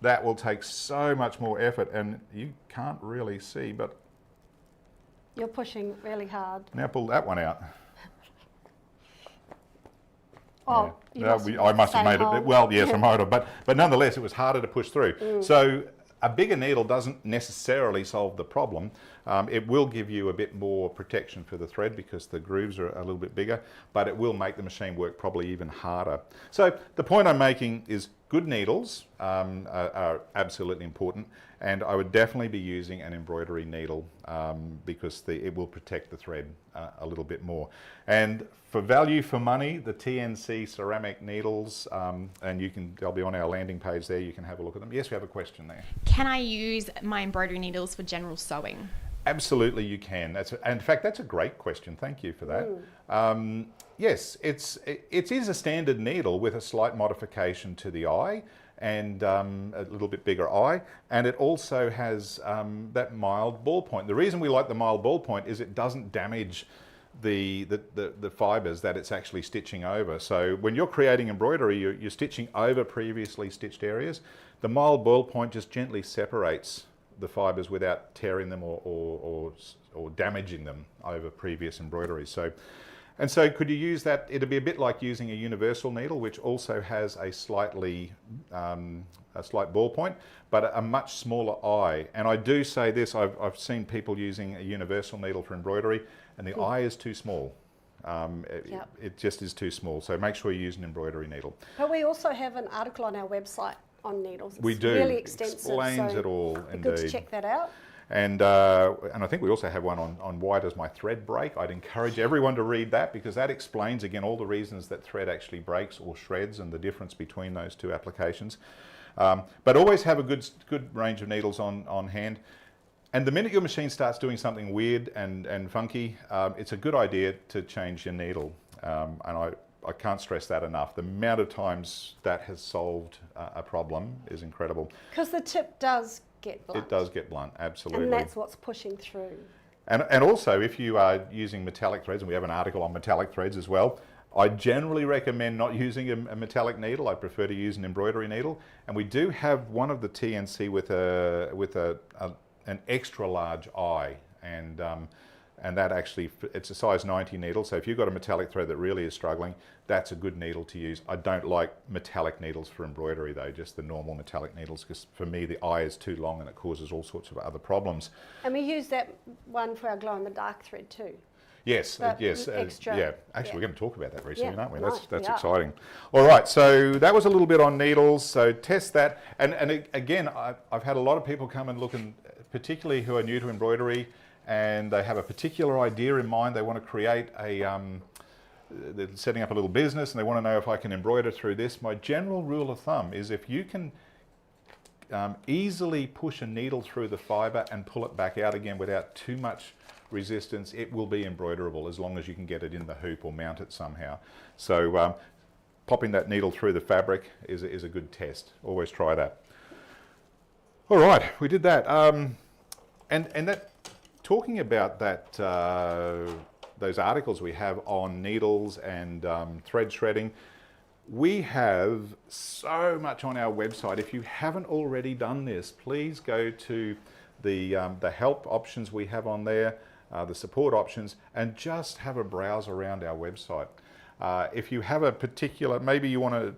That will take so much more effort, and you can't really see, but... You're pushing really hard. Now pull that one out. Oh, yeah. I must have made it. Well, yes, I might have, but nonetheless, it was harder to push through. So a bigger needle doesn't necessarily solve the problem. It will give you a bit more protection for the thread because the grooves are a little bit bigger, but it will make the machine work probably even harder. So the point I'm making is good needles are absolutely important, and I would definitely be using an embroidery needle because it will protect the thread a little bit more. And for value for money, the TNC ceramic needles, and they'll be on our landing page there, you can have a look at them. Yes, we have a question there. Can I use my embroidery needles for general sewing? Absolutely you can. In fact, that's a great question. Thank you for that. Yes, it is a standard needle with a slight modification to the eye and a little bit bigger eye, and it also has that mild ball point. The reason we like the mild ball point is it doesn't damage the fibres that it's actually stitching over. So when you're creating embroidery, you're stitching over previously stitched areas. The mild ball point just gently separates the fibres without tearing them or damaging them over previous embroidery. So And so could you use that? It'd be a bit like using a universal needle, which also has a slight ballpoint, but a much smaller eye. And I do say this, I've seen people using a universal needle for embroidery, and the eye is too small. It just is too small. So make sure you use an embroidery needle. But we also have an article on our website on needles. It's we do. Really extensive. Explains so it all, indeed. Good to check that out. And I think we also have one on why does my thread break. I'd encourage everyone to read that, because that explains again all the reasons that thread actually breaks or shreds and the difference between those two applications. But always have a good range of needles on hand. And the minute your machine starts doing something weird and funky, it's a good idea to change your needle. And I can't stress that enough. The amount of times that has solved a problem is incredible. Because the tip does get blunt. It does get blunt, absolutely. And that's what's pushing through. And also, if you are using metallic threads, and we have an article on metallic threads as well, I generally recommend not using a metallic needle. I prefer to use an embroidery needle. And we do have one of the TNC with an extra large eye, and that actually, it's a size 90 needle, so if you've got a metallic thread that really is struggling, that's a good needle to use. I don't like metallic needles for embroidery though, just the normal metallic needles, because for me the eye is too long and it causes all sorts of other problems. And we use that one for our glow-in-the-dark thread too. Yes, yes, extra, yeah. Actually, we're going to talk about that very soon, aren't we? Right, That's exciting. All right, so that was a little bit on needles. So test that, and again, I've had a lot of people come and look, and particularly who are new to embroidery, and they have a particular idea in mind. They want to create they're setting up a little business, and they want to know if I can embroider through this. My general rule of thumb is if you can easily push a needle through the fibre and pull it back out again without too much resistance, it will be embroiderable as long as you can get it in the hoop or mount it somehow. So popping that needle through the fabric is a good test. Always try that. All right, we did that. And that, talking about that, those articles we have on needles and thread shredding, we have so much on our website. If you haven't already done this, please go to the help options we have on there, the support options, and just have a browse around our website. If you have a particular, maybe you want to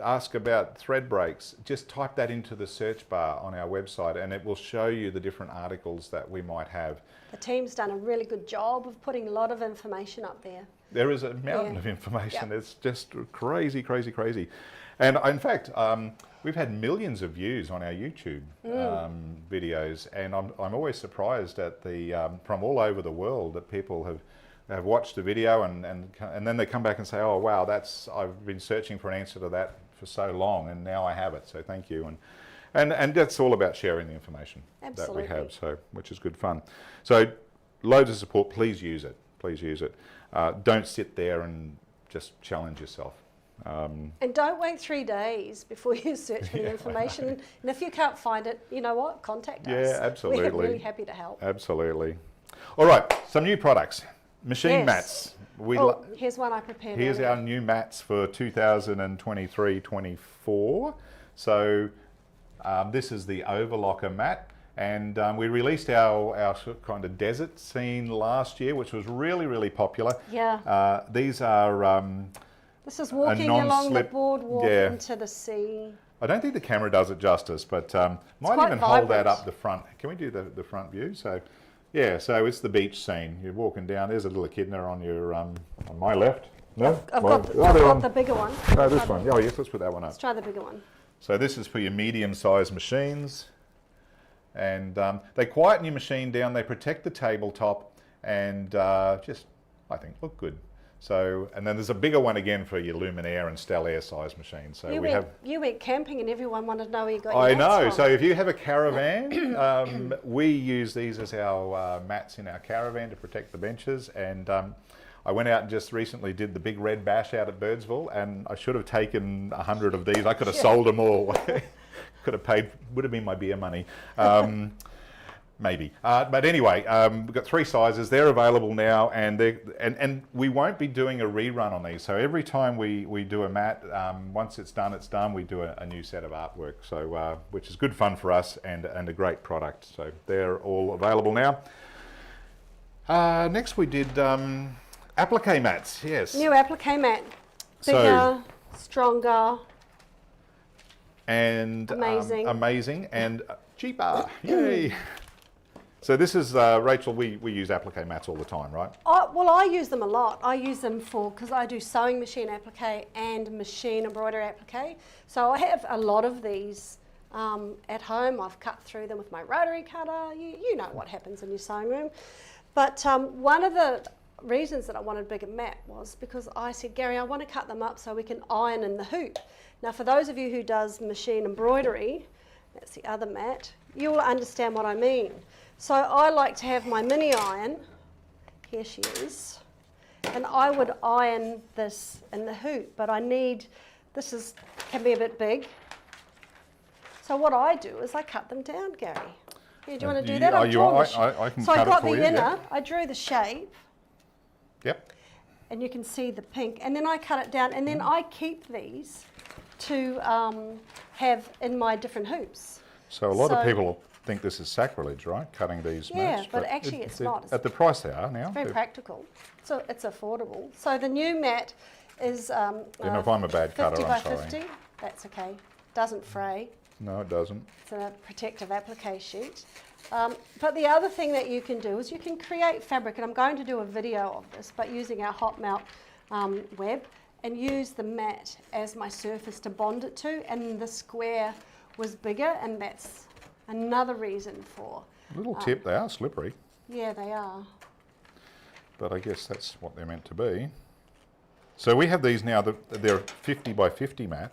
ask about thread breaks, just type that into the search bar on our website and it will show you the different articles that we might have. The team's done a really good job of putting a lot of information up there. There is a mountain of information. It's just crazy, crazy, crazy. And in fact, we've had millions of views on our YouTube videos, and I'm always surprised at the from all over the world that people have watched the video and then they come back and say, oh wow, I've been searching for an answer to that for so long and now I have it, so thank you. And that's all about sharing the information that we have, so which is good fun. So loads of support, please use it, please use it. Don't sit there and just challenge yourself. And don't wait 3 days before you search for the information. Right. And if you can't find it, you know what? Contact us. Yeah, absolutely. We're really happy to help. Absolutely. All right, some new products. Machine mats. Here's one I prepared. Here's our new mats for 2023-24. So this is the overlocker mat. And we released our kind of desert scene last year, which was really, really popular. Yeah. These are this is walking along the boardwalk into the sea. I don't think the camera does it justice, but might even hold that up the front. Can we do the front view? So, yeah, so it's the beach scene. You're walking down. There's a little echidna on your on my left. No, I've got the bigger one. No, this one. Oh, yes, let's put that one up. Let's try the bigger one. So this is for your medium-sized machines. And they quieten your machine down, they protect the tabletop, and just, I think, look good. So, and then there's a bigger one again for your Luminaire and 𝗟𝗍𝗄 size machines. So you went camping and everyone wanted to know where you got your mats from. I know. So if you have a caravan, we use these as our mats in our caravan to protect the benches. And I went out and just recently did the big red bash out at `𝗏𝗁ville, and I should have taken 100 of these. I could have sold them all. Could have paid, would have been my beer money, maybe. But anyway, we've got 3 sizes. They're available now, and we won't be doing a rerun on these. So every time we do a mat, once it's done, we do a new set of artwork. So which is good fun for us and a great product. So they're all available now. Next we did Applique mats, yes. New applique mat. Bigger, stronger. And amazing. Amazing and cheaper. Yay. So this is, Rachel, we use applique mats all the time, right? Well, I use them a lot. I use them because I do sewing machine applique and machine embroidery applique. So I have a lot of these at home. I've cut through them with my rotary cutter. You know what happens in your sewing room. But one of the reasons that I wanted a bigger mat was because I said, Gary, I want to cut them up so we can iron in the hoop. Now, for those of you who does machine embroidery, that's the other mat, you will understand what I mean. So I like to have my mini iron, here she is, and I would iron this in the hoop, but I need, can be a bit big. So what I do is I cut them down, Gary. Yeah, do you want to do that? I can so cut I got it for the you, inner, yeah. I drew the shape. Yep. And you can see the pink, and then I cut it down, and then I keep these to have in my different hoops. So a lot of people think this is sacrilege, right? Cutting these mats. Yeah, but actually it's not. At the price they are now. It's very practical. So it's affordable. So the new mat is if I'm a bad cutter, 50 by I'm sorry. 50. That's okay. Doesn't fray. No, it doesn't. It's a protective applique sheet. But the other thing that you can do is you can create fabric, and I'm going to do a video of this, but using our hot melt web, and use the mat as my surface to bond it to, and the square was bigger, and that's another reason for... Little tip, they are slippery. Yeah, they are. But I guess that's what they're meant to be. So we have these now, they're 50 by 50 mat,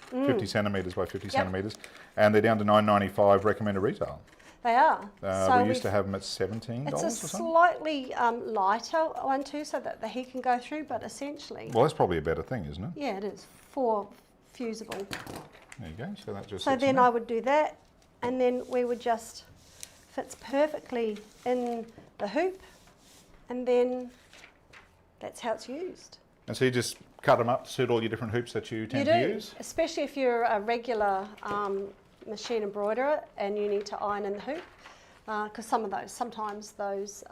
50 centimetres by 50 centimetres, and they're down to $9.95 recommended retail. They are. We used to have them at $17 It's or a something. slightly lighter one too, so that the heat can go through, but essentially... Well, that's probably a better thing, isn't it? Yeah, it is. For fusible. There you go, so that just So sits then in there. I would do that, and then we would just... fits perfectly in the hoop, and then that's how it's used. And so you just cut them up to suit all your different hoops that you tend to use? Especially if you're a regular machine embroiderer and you need to iron in the hoop, because sometimes those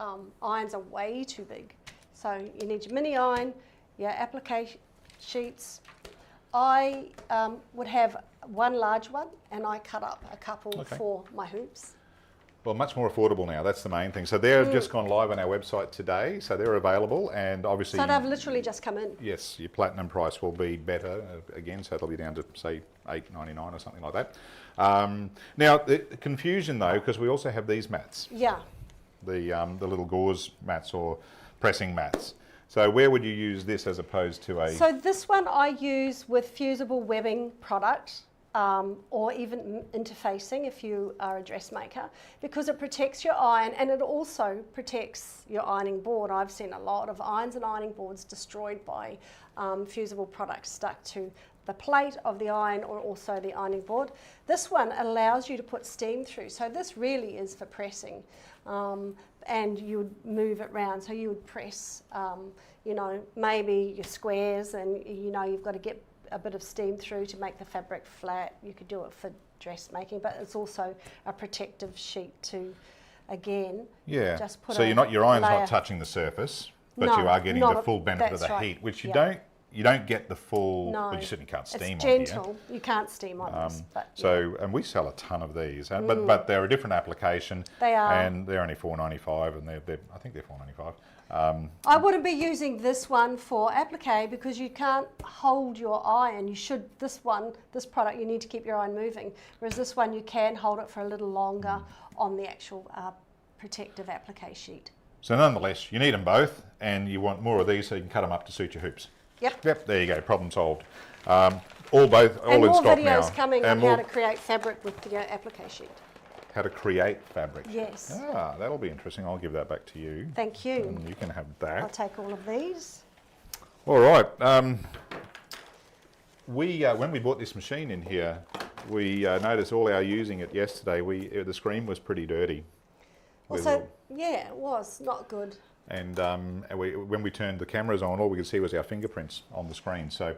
irons are way too big. So you need your mini iron, your applique sheets. I would have one large one, and I cut up a couple for my hoops. Well, much more affordable now, that's the main thing. So they've just gone live on our website today, so they're available, and obviously... So they've literally just come in. Yes, your platinum price will be better again, so it'll be down to, say, $8.99 or something like that. Now, the confusion though, because we also have these mats. Yeah. The little gauze mats or pressing mats. So where would you use this as opposed to a... So this one I use with fusible webbing product. Or even interfacing if you are a dressmaker, because it protects your iron and it also protects your ironing board. I've seen a lot of irons and ironing boards destroyed by fusible products stuck to the plate of the iron or also the ironing board. This one allows you to put steam through, so this really is for pressing, and you would move it round. So you would press, you know, maybe your squares, and you know you've got to get a bit of steam through to make the fabric flat. You could do it for dressmaking, but it's also a protective sheet to, again, just put so your iron's not touching the surface, but you are getting the full benefit of the heat, which you don't get the full. Well, you certainly can't steam it's on here. gentle. You can't steam on this. But so, and we sell a ton of these, but they're a different application. They are, and they're only $4.95, and I think they're $4.95. I wouldn't be using this one for applique because you can't hold your iron. You should, this product, you need to keep your iron moving. Whereas this one, you can hold it for a little longer on the actual protective applique sheet. So nonetheless, you need them both, and you want more of these so you can cut them up to suit your hoops. Yep, there you go, problem solved. All in stock now. And more videos coming on how to create fabric with the applique sheet. How to create fabric. Yes. Ah, that'll be interesting. I'll give that back to you. Thank you. And you can have that. I'll take all of these. All right. When we bought this machine in here, we noticed all our using it yesterday. The screen was pretty dirty. Also, yeah, it was not good. And when we turned the cameras on, all we could see was our fingerprints on the screen. So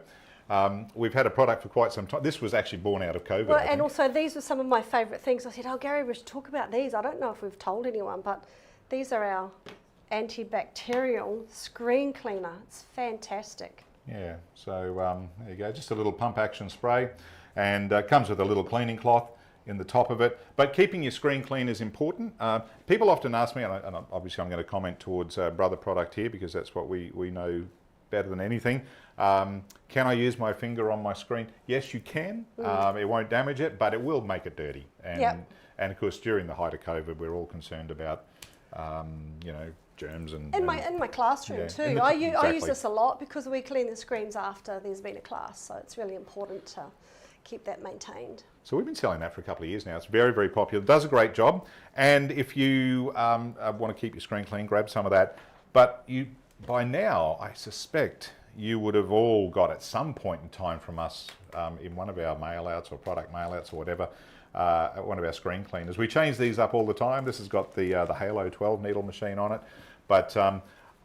we've had a product for quite some time. This was actually born out of COVID. Well, and also these were some of my favourite things. I said, oh, Gary, we should talk about these. I don't know if we've told anyone, but these are antibacterial screen cleaner. It's fantastic. Yeah, so there you go, just a little pump action spray, and comes with a little cleaning cloth in the top of it. But keeping your screen clean is important. People often ask me, and obviously I'm going to comment towards Brother product here because that's what we know better than anything. Can I use my finger on my screen? Yes, you can. It won't damage it, but it will make it dirty. And, and of course, during the height of COVID, we're all concerned about, you know, germs and... In my classroom too. I use this a lot because we clean the screens after there's been a class, so it's really important to keep that maintained. So we've been selling that for a couple of years now. It's very, very popular. It does a great job. And if you want to keep your screen clean, grab some of that. But by now, I suspect you would have all got at some point in time from us in one of our mail outs or product mail outs or whatever, one of our screen cleaners. We change these up all the time. This has got the Halo 12 needle machine on it. But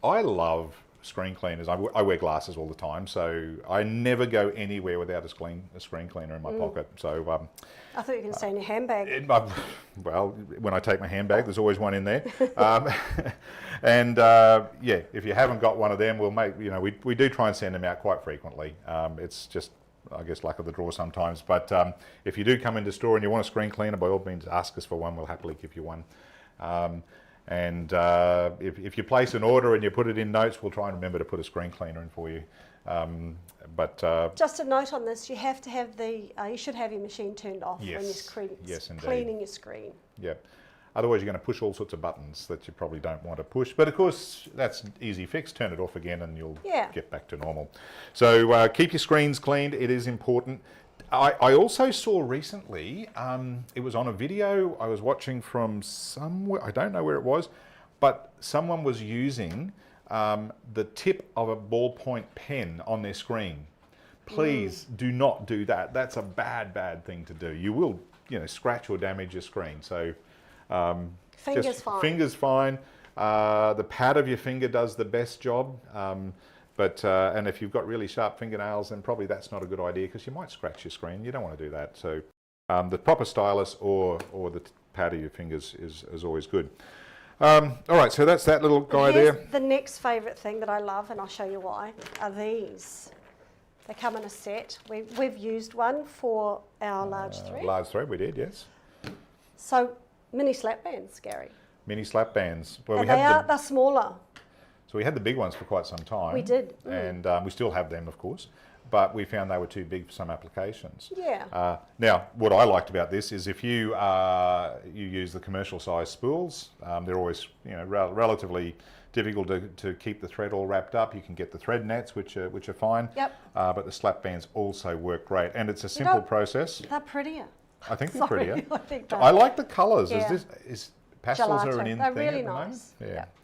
I love screen cleaners. I wear glasses all the time, so I never go anywhere without a screen cleaner in my pocket. So I thought you were going to say in your handbag. Well, when I take my handbag, there's always one in there. And yeah, if you haven't got one of them, we'll make, you know, we do try and send them out quite frequently. It's just, I guess, luck of the draw sometimes. But if you do come into store and you want a screen cleaner, by all means, ask us for one. We'll happily give you one. And if you place an order and you put it in notes, we'll try and remember to put a screen cleaner in for you. Just a note on this: you have to have you should have your machine turned off when you're cleaning your screen. Yeah. Otherwise, you're going to push all sorts of buttons that you probably don't want to push. But of course, that's an easy fix. Turn it off again, and you'll get back to normal. So keep your screens cleaned. It is important. I also saw recently, it was on a video I was watching from somewhere, I don't know where it was, but someone was using the tip of a ballpoint pen on their screen. Please do not do that. That's a bad thing to do. You will, you know, scratch or damage your screen. So fingers fine. Fingers fine. The pad of your finger does the best job. And if you've got really sharp fingernails, then probably that's not a good idea because you might scratch your screen. You don't want to do that. So the proper stylus or the pad of your fingers is always good. All right, so that's that little guy there. The next favourite thing that I love, and I'll show you why, are these. They come in a set. We've used one for our large thread. Large thread, we did, yes. So mini slap bands, Gary. Mini slap bands. Well, they're smaller. So we had the big ones for quite some time. We did. And we still have them, of course. But we found they were too big for some applications. Yeah. Now, what I liked about this is if you use the commercial size spools, they're always, you know, relatively difficult to keep the thread all wrapped up. You can get the thread nets, which are fine. Yep. But the slap bands also work great, and it's a simple process. They're prettier. I think they're prettier. I like the colours. Yeah. Is pastels Gelato. are an in They're thing really at the moment? nice. Yeah. Yep.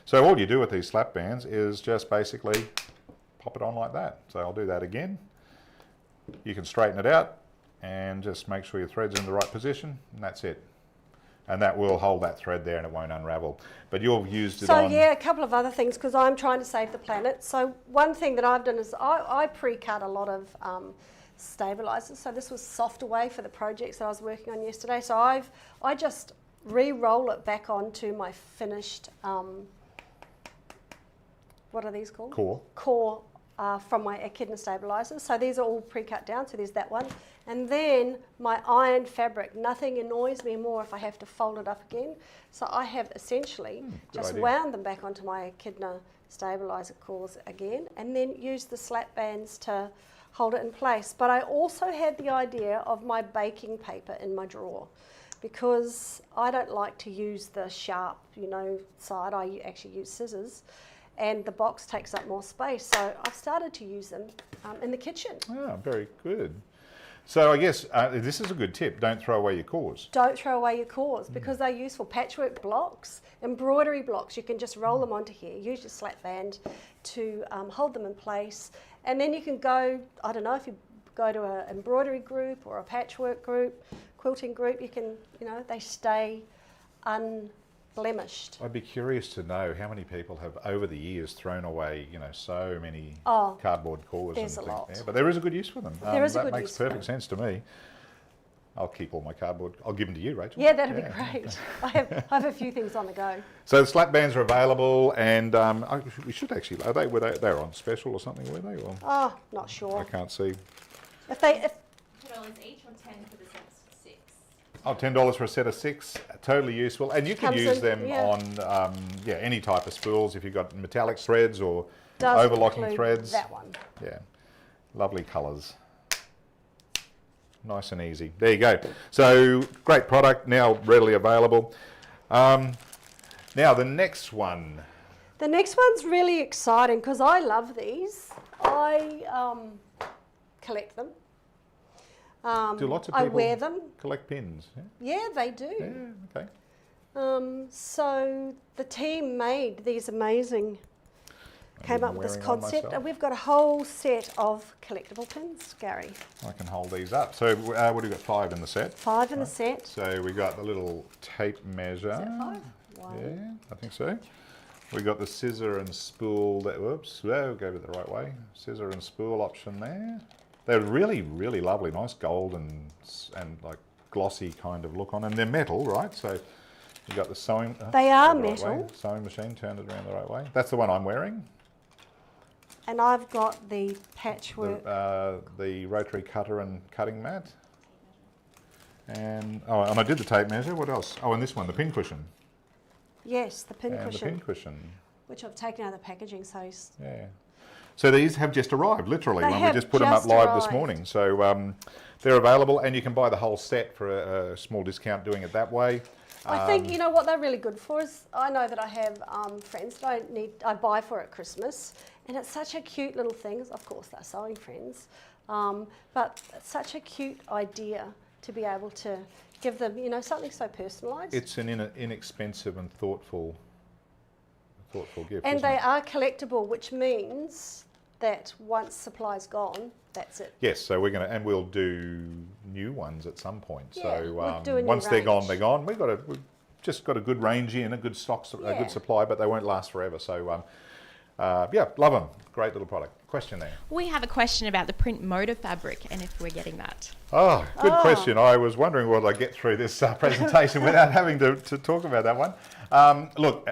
So all you do with these slap bands is just basically pop it on like that. So I'll do that again. You can straighten it out and just make sure your thread's in the right position, and that's it. And that will hold that thread there and it won't unravel. But you've used it on... So yeah, a couple of other things because I'm trying to save the planet. So one thing that I've done is I pre-cut a lot of stabilisers. So this was soft away for the projects that I was working on yesterday. So I just re-roll it back onto my finished... what are these called? Core from my Echidna stabilisers. So these are all pre-cut down, so there's that one. And then my iron fabric, nothing annoys me more if I have to fold it up again. So I have essentially just wound them back onto my Echidna stabiliser cores again and then used the slap bands to hold it in place. But I also had the idea of my baking paper in my drawer because I don't like to use the sharp, you know, side. I actually use scissors. And the box takes up more space. So I've started to use them in the kitchen. Ah, very good. So I guess this is a good tip. Don't throw away your cores. Don't throw away your cores because they're useful. Patchwork blocks, embroidery blocks, you can just roll them onto here. Use your slap band to hold them in place. And then you can go, I don't know, if you go to an embroidery group or a patchwork group, quilting group, you can, you know, they stay unblemished. I'd be curious to know how many people have over the years thrown away, you know, so many cardboard cores. There's a lot. Yeah, but there is a good use for them. There is a good use. That makes perfect sense to me. I'll keep all my cardboard. I'll give them to you, Rachel. Yeah, that'd be great. I have a few things on the go. So the slap bands are available, and we should actually. They were on special or something, were they? Or, oh, not sure. I can't see. If $2 each or 10 for the set of 6? Oh, $10 for a set of 6. Totally useful, and you can use them on any type of spools if you've got metallic threads or overlocking threads. That one. Yeah, lovely colours. Nice and easy. There you go. So great product, now readily available. Now the next one. The next one's really exciting because I love these. I collect them. Do lots of people I wear them. collect pins? Yeah, they do. Yeah, okay. So the team made these amazing, came up with this concept, and we've got a whole set of collectible pins, Gary. I can hold these up. So what do we got? 5 in the set? 5 in the set. So we got the little tape measure. Is that 5? Yeah, I think so. We got the scissor and spool. Whoops, we'll go with it the right way. Scissor and spool option there. They're really, really lovely, nice gold and like glossy kind of look on, and they're metal, right? So you got the sewing. They are the right metal. way. Sewing machine, turned it around the right way. That's the one I'm wearing. And I've got the patchwork. The rotary cutter and cutting mat. And I did the tape measure. What else? Oh, and this one, the pin cushion. Yes, the pin and cushion. the pin cushion. Which I've taken out of the packaging, so yeah. So these have just arrived, literally, They when we have just put them up just live this arrived. morning. So they're available, and you can buy the whole set for a small discount doing it that way. I think, you know what they're really good for is, I know that I have friends that I buy for at Christmas, and it's such a cute little thing. Of course, they're sewing friends, but it's such a cute idea to be able to give them, you know, something so personalised. It's an inexpensive and thoughtful gift. And isn't they it? are collectible, which means that once supply's gone, that's it. Yes, so we'll do new ones at some point. Yeah, So we'll do a new once they're gone, range. they're gone. We've just got a good range in, a good stock, a Yeah. good supply, but they won't last forever. So yeah, love them. Great little product. Question there. We have a question about the print motor fabric and if we're getting that. Oh, good question. I was wondering whether I'd get through this presentation without having to talk about that one. Look,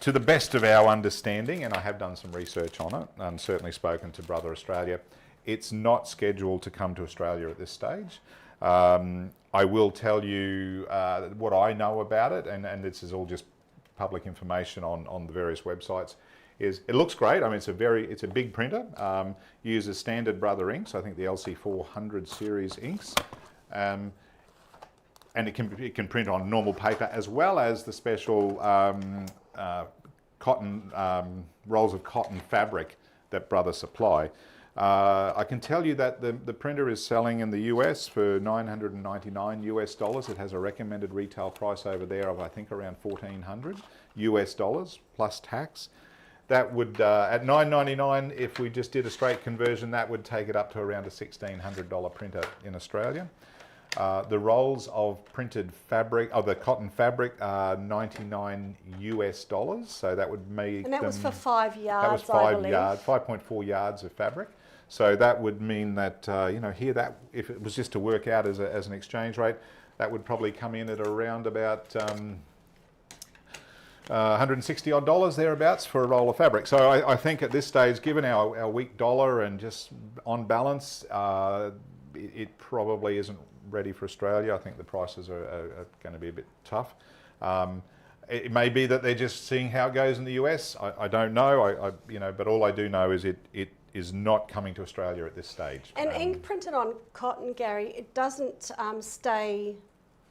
to the best of our understanding, and I have done some research on it, and certainly spoken to Brother Australia, it's not scheduled to come to Australia at this stage. I will tell you what I know about it, and this is all just public information on the various websites. It looks great. I mean, it's a big printer. Uses standard Brother inks. I think the 𝗟𝗄𝗎 400 series inks, and it can print on normal paper as well as the special cotton rolls of cotton fabric that Brother supply. I can tell you that the printer is selling in the US for $999 US. It has a recommended retail price over there of I think around $1,400 US plus tax. That would, at $999, if we just did a straight conversion, that would take it up to around a $1,600 printer in Australia. The rolls of printed fabric, the cotton fabric, are $99 US, so that would make And that was for 5 yards, that was 5 I believe. yards, 5.4 yards of fabric. So that would mean that, you know, here that, if it was just to work out as an exchange rate, that would probably come in at around about $160 odd thereabouts for a roll of fabric. So I think at this stage, given our weak dollar and just on balance, it probably isn't ready for Australia. I think the prices are going to be a bit tough. It may be that they're just seeing how it goes in the US. I don't know. You know, but all I do know is it is not coming to Australia at this stage. And ink printed on cotton, Gary, it doesn't stay.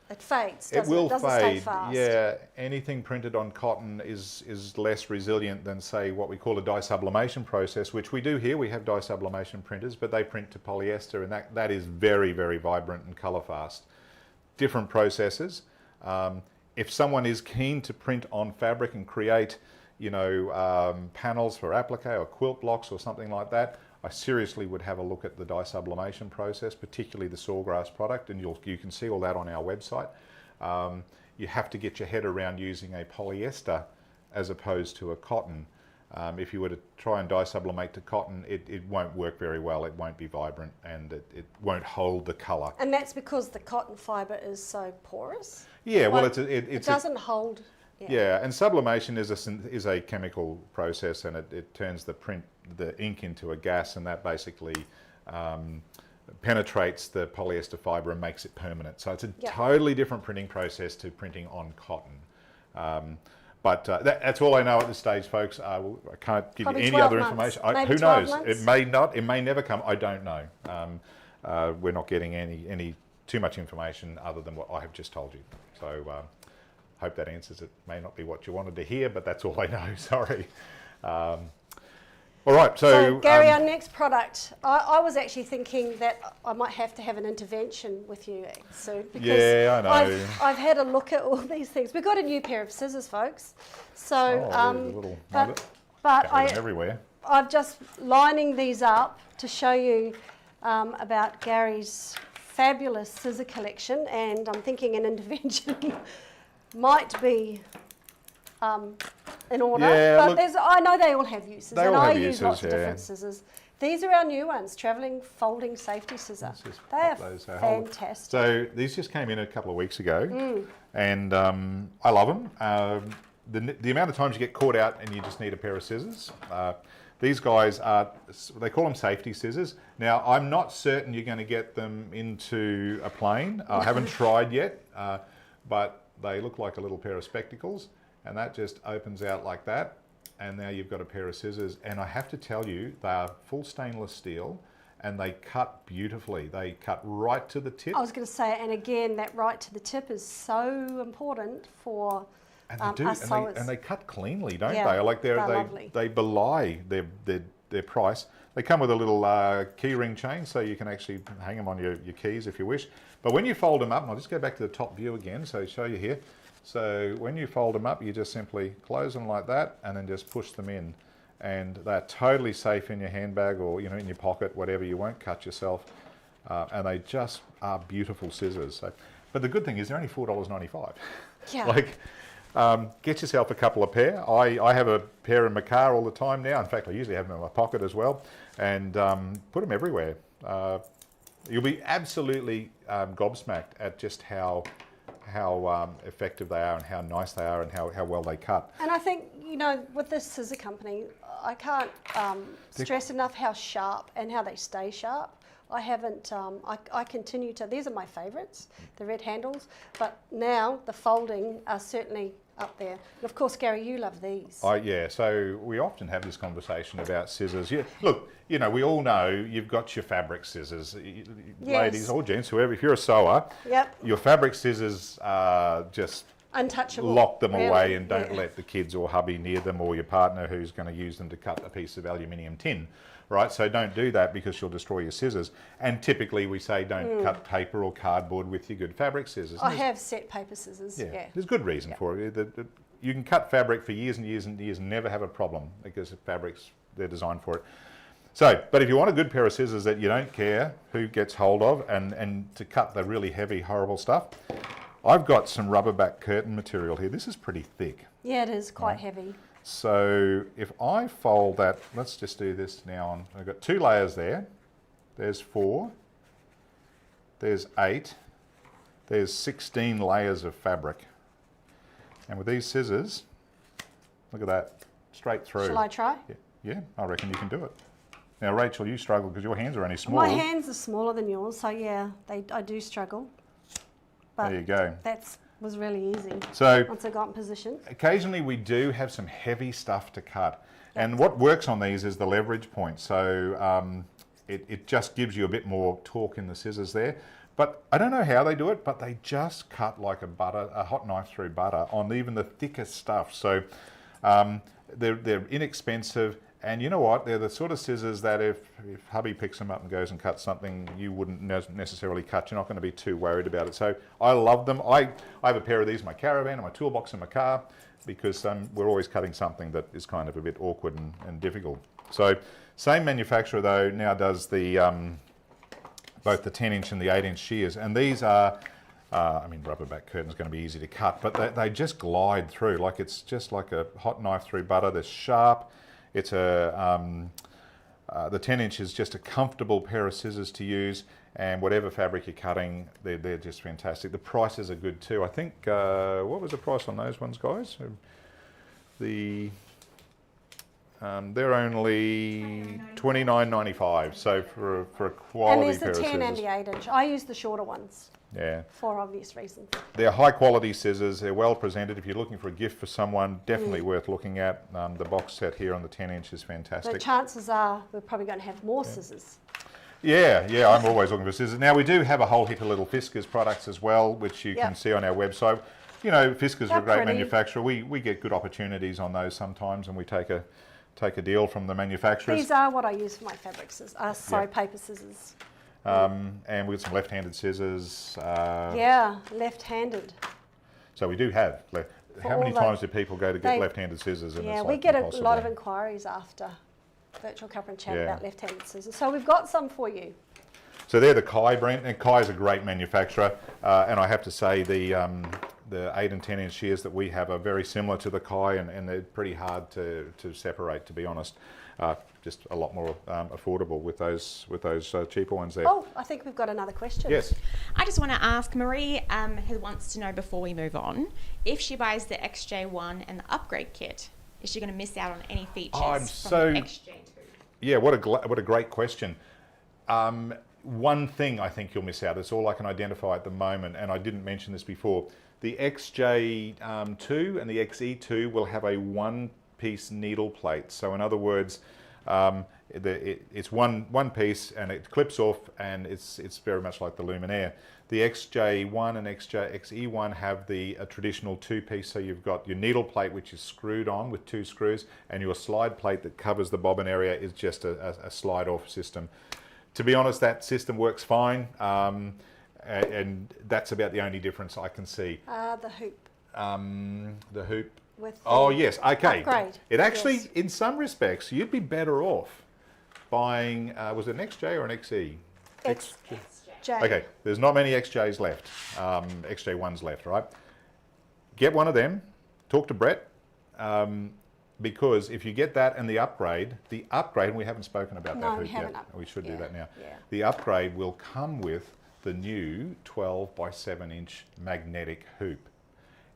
It fades, doesn't it? It will doesn't fade. stay fast. Yeah, anything printed on cotton is less resilient than, say, what we call a dye sublimation process, which we do here. We have dye sublimation printers, but they print to polyester, and that is very, very vibrant and colour fast. Different processes. If someone is keen to print on fabric and create, you know, panels for applique or quilt blocks or something like that, I seriously would have a look at the dye sublimation process, particularly the sawgrass product, and you can see all that on our website. You have to get your head around using a polyester as opposed to a cotton. If you were to try and dye sublimate to cotton, it won't work very well. It won't be vibrant, and it won't hold the colour. And that's because the cotton fibre is so porous? Yeah, well, it doesn't hold. Yeah, and sublimation is a chemical process, and it turns the ink into a gas, and that basically penetrates the polyester fibre and makes it permanent. So it's a totally different printing process to printing on cotton. But that's all I know at this stage, folks. I can't give you any other information. Who knows? Months? It may not. It may never come. I don't know. We're not getting any too much information other than what I have just told you. So hope that answers it. May not be what you wanted to hear, but that's all I know. Sorry. All right. So Gary, our next product. I was actually thinking that I might have to have an intervention with you soon, because yeah, I know. I've had a look at all these things. We've got a new pair of scissors, folks. So, everywhere. I'm just lining these up to show you about Gary's fabulous scissor collection, and I'm thinking an intervention might be in order. Yeah, but I know they all have uses, and I use uses, lots of different scissors. These are our new ones, travelling folding safety scissor. They are fantastic. So these just came in a couple of weeks ago, and I love them. The amount of times you get caught out and you just need a pair of scissors. These guys they call them safety scissors. Now, I'm not certain you're going to get them into a plane. I haven't tried yet, but they look like a little pair of spectacles, and that just opens out like that. And now you've got a pair of scissors, and I have to tell you, they are full stainless steel, and they cut beautifully. They cut right to the tip. I was going to say, and again, that right to the tip is so important for us sewers. And they cut cleanly, don't Yeah, they? Like they belie their price. They come with a little key ring chain, so you can actually hang them on your keys if you wish. But when you fold them up, and I'll just go back to the top view again, so I'll show you here. So when you fold them up, you just simply close them like that, and then just push them in. And they're totally safe in your handbag or in your pocket, whatever. You won't cut yourself. And they just are beautiful scissors. So, but the good thing is they're only $4.95. Yeah. Get yourself a couple of pair. I have a pair in my car all the time now. In fact, I usually have them in my pocket as well. And put them everywhere. You'll be absolutely gobsmacked at just how effective they are and how nice they are and how well they cut. And I think, with this scissor company, I can't stress enough how sharp and how they stay sharp. I haven't, I continue to, these are my favourites, the red handles, but now the folding are certainly up there. And of course, Gary, you love these. Yeah, so we often have this conversation about scissors. Yeah, look, we all know you've got your fabric scissors. Yes. Ladies or gents, whoever, if you're a sewer, your fabric scissors just untouchable. Lock them away and don't let the kids or hubby near them, or your partner who's going to use them to cut a piece of aluminium tin. Right, so don't do that because you'll destroy your scissors. And typically we say don't cut paper or cardboard with your good fabric scissors. I have set paper scissors, There's good reason for it. You can cut fabric for years and years and years and never have a problem because the fabrics, they're designed for it. So, but if you want a good pair of scissors that you don't care who gets hold of and to cut the really heavy, horrible stuff, I've got some rubberback curtain material here. This is pretty thick. Yeah, it is quite heavy. So if I fold that, let's just do this now. I've got 2 layers there. There's 4. There's 8. There's 16 layers of fabric. And with these scissors, look at that, straight through. Shall I try? Yeah, I reckon you can do it. Now, Rachel, you struggle because your hands are only small. My hands are smaller than yours, so yeah, I do struggle. But there you go. That was really easy. So once I got in position. Occasionally we do have some heavy stuff to cut. And what works on these is the leverage point. So it just gives you a bit more torque in the scissors there. But I don't know how they do it, but they just cut like a hot knife through butter on even the thickest stuff. So they're inexpensive. And you know what? They're the sort of scissors that if hubby picks them up and goes and cuts something you wouldn't necessarily cut, you're not going to be too worried about it. So I love them. I have a pair of these in my caravan and my toolbox in my car because we're always cutting something that is kind of a bit awkward and difficult. So same manufacturer though now does the both the 10-inch and the 8-inch shears, and these are rubberback curtain is going to be easy to cut, but they just glide through like it's just like a hot knife through butter. They're sharp. It's the 10 inch is just a comfortable pair of scissors to use, and whatever fabric you're cutting, they're just fantastic. The prices are good too. I think, what was the price on those ones, guys? They're only $29.95, so for a quality and pair of there's the 10 and scissors. the 8 inch. I use the shorter ones. Yeah. For obvious reasons. They're high quality scissors, they're well presented. If you're looking for a gift for someone, definitely worth looking at. The box set here on the 10 inch is fantastic. The chances are we're probably going to have more scissors. Yeah, I'm always looking for scissors. Now we do have a whole heap of little 𝗃𝗃𝗃 products as well, which you can see on our website. You know, 𝗃𝗃𝗃's are a great manufacturer. We get good opportunities on those sometimes, and we take a deal from the manufacturers. These are what I use for my fabric scissors, paper scissors. And we've got some left-handed scissors. Yeah, left-handed. So we do have. How many times do people go to get left-handed scissors? And yeah, it's we like get impossible. a lot of inquiries after Virtual Cuppa Chat about left-handed scissors. So we've got some for you. So they're the 𝗀𝗃 brand, and 𝗀𝗃 is a great manufacturer. And I have to say the 8 and 10 inch shears that we have are very similar to the 𝗀𝗃, and they're pretty hard to separate, to be honest. Just a lot more affordable with those cheaper ones there. Oh, I think we've got another question. Yes. I just want to ask Marie, who wants to know before we move on, if she buys the 𝗂𝗀 and the upgrade kit, is she going to miss out on any features from the 𝗂𝗀2? Yeah, what a great question. One thing I think you'll miss out, it's all I can identify at the moment, and I didn't mention this before, the 𝗂𝗀2 and the 𝗂𝗄2 will have a one-piece needle plate. So in other words, it's one piece and it clips off, and it's very much like the Luminaire. The 𝗂𝗀1 and 𝗂𝗂1 have a traditional two-piece, so you've got your needle plate which is screwed on with 2 screws, and your slide plate that covers the bobbin area is just a slide-off system. To be honest, that system works fine, and that's about the only difference I can see. The hoop. The hoop. With Yes, okay. Upgrade. It actually, in some respects, you'd be better off buying, was it an 𝗂𝗃𝗃 or an 𝗂𝗃𝗃? 𝗂𝗃𝗃. Okay, there's not many 𝗂𝗃𝗃s left, 𝗂𝗃1s left, right? Get one of them, talk to Brett, because if you get that and the upgrade, and we haven't spoken about that hoop yet. We should do that now. Yeah. The upgrade will come with the new 12 by 7 inch magnetic hoop.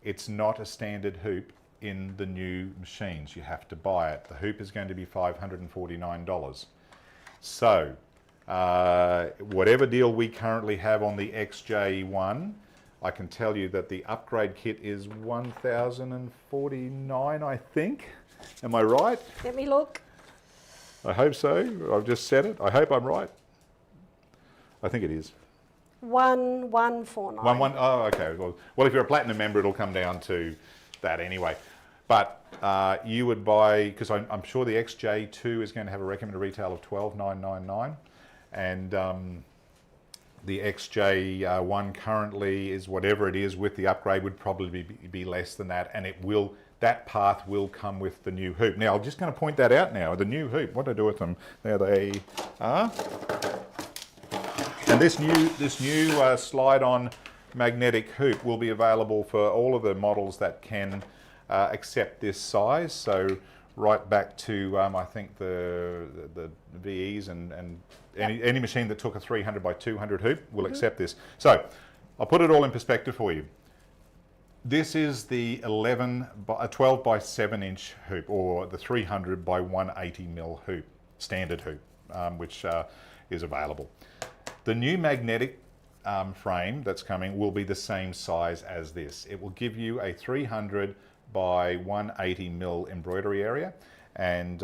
It's not a standard hoop in the new machines. You have to buy it. The hoop is going to be $549. So, whatever deal we currently have on the 𝗂𝗃𝗃1, I can tell you that the upgrade kit is $1,049, I think. Am I right? Let me look. I hope so. I've just said it. I hope I'm right. I think it is. 1149. Oh, okay. Well, if you're a platinum member, it'll come down to that anyway. But you would buy, because I'm sure the 𝗂𝗃𝗃2 is going to have a recommended retail of $12,999, and the 𝗂𝗃𝗃1 currently is whatever it is with the upgrade would probably be less than that, and that path will come with the new hoop. Now, I'm just going to point that out now. The new hoop, what do I do with them? There they are. And this new slide-on magnetic hoop will be available for all of the models that can accept this size. So right back to I think the VEs and any machine that took a 300 by 200 hoop will accept this. So I'll put it all in perspective for you. This is the 12 by 7 inch hoop, or the 300 by 180 mil hoop, standard hoop, which is available. The new magnetic frame that's coming will be the same size as this. It will give you a 300 by 180 mil embroidery area, and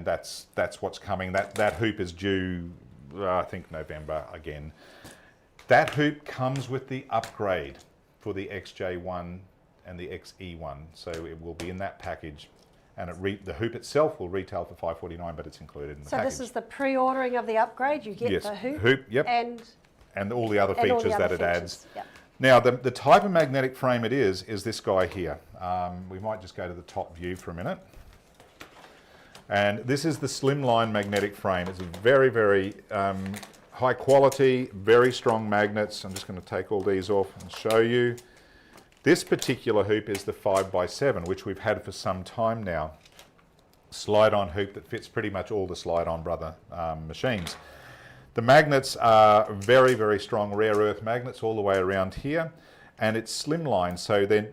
that's what's coming. That hoop is due, I think, November again. That hoop comes with the upgrade for the 𝗂𝗃𝗃1 and the 𝗂𝗃𝗃1, so it will be in that package. And the hoop itself will retail for $549, but it's included in the package. So this is the pre-ordering of the upgrade. You get the hoop, yep, and all the other features that it adds. Yep. Now, the type of magnetic frame it is this guy here. We might just go to the top view for a minute. And this is the slimline magnetic frame. It's very, very high quality, very strong magnets. I'm just going to take all these off and show you. This particular hoop is the 5 by 7, which we've had for some time now. slide-on hoop that fits pretty much all the slide-on brother machines. The magnets are very, very strong rare earth magnets all the way around here, and it's slimline. So then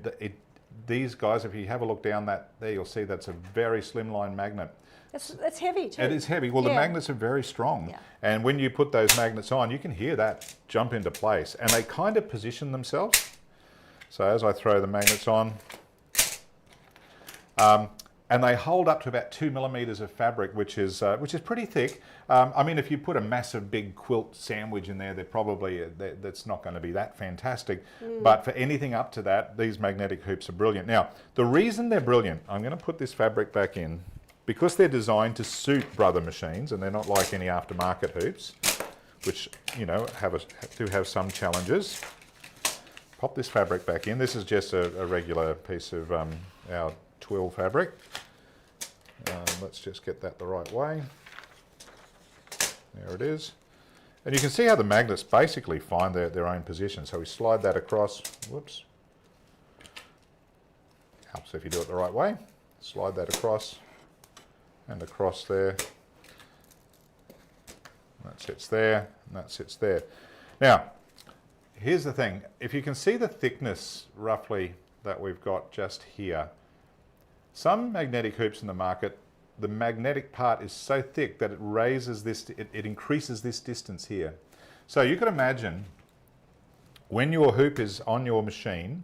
these guys, if you have a look down there, you'll see that's a very slimline magnet. It's heavy too. It is heavy. Well, the magnets are very strong. Yeah. And when you put those magnets on, you can hear that jump into place. And they kind of position themselves. So as I throw the magnets on, and they hold up to about 2 millimeters of fabric, which is pretty thick. I mean, if you put a massive big quilt sandwich in there, that's not going to be that fantastic. But for anything up to that, these magnetic hoops are brilliant. Now, the reason they're brilliant, I'm going to put this fabric back in, because they're designed to suit brother machines, and they're not like any aftermarket hoops, which, you know, do have some challenges. Pop this fabric back in. This is just a regular piece of our twill fabric. Let's just get that the right way. There it is. And you can see how the magnets basically find their own position. So we slide that across. Whoops. Helps if you do it the right way. Slide that across and across there. That sits there, and that sits there. Now, here's the thing. If you can see the thickness roughly that we've got just here, some magnetic hoops in the market, the magnetic part is so thick that it raises this, it increases this distance here. So you could imagine when your hoop is on your machine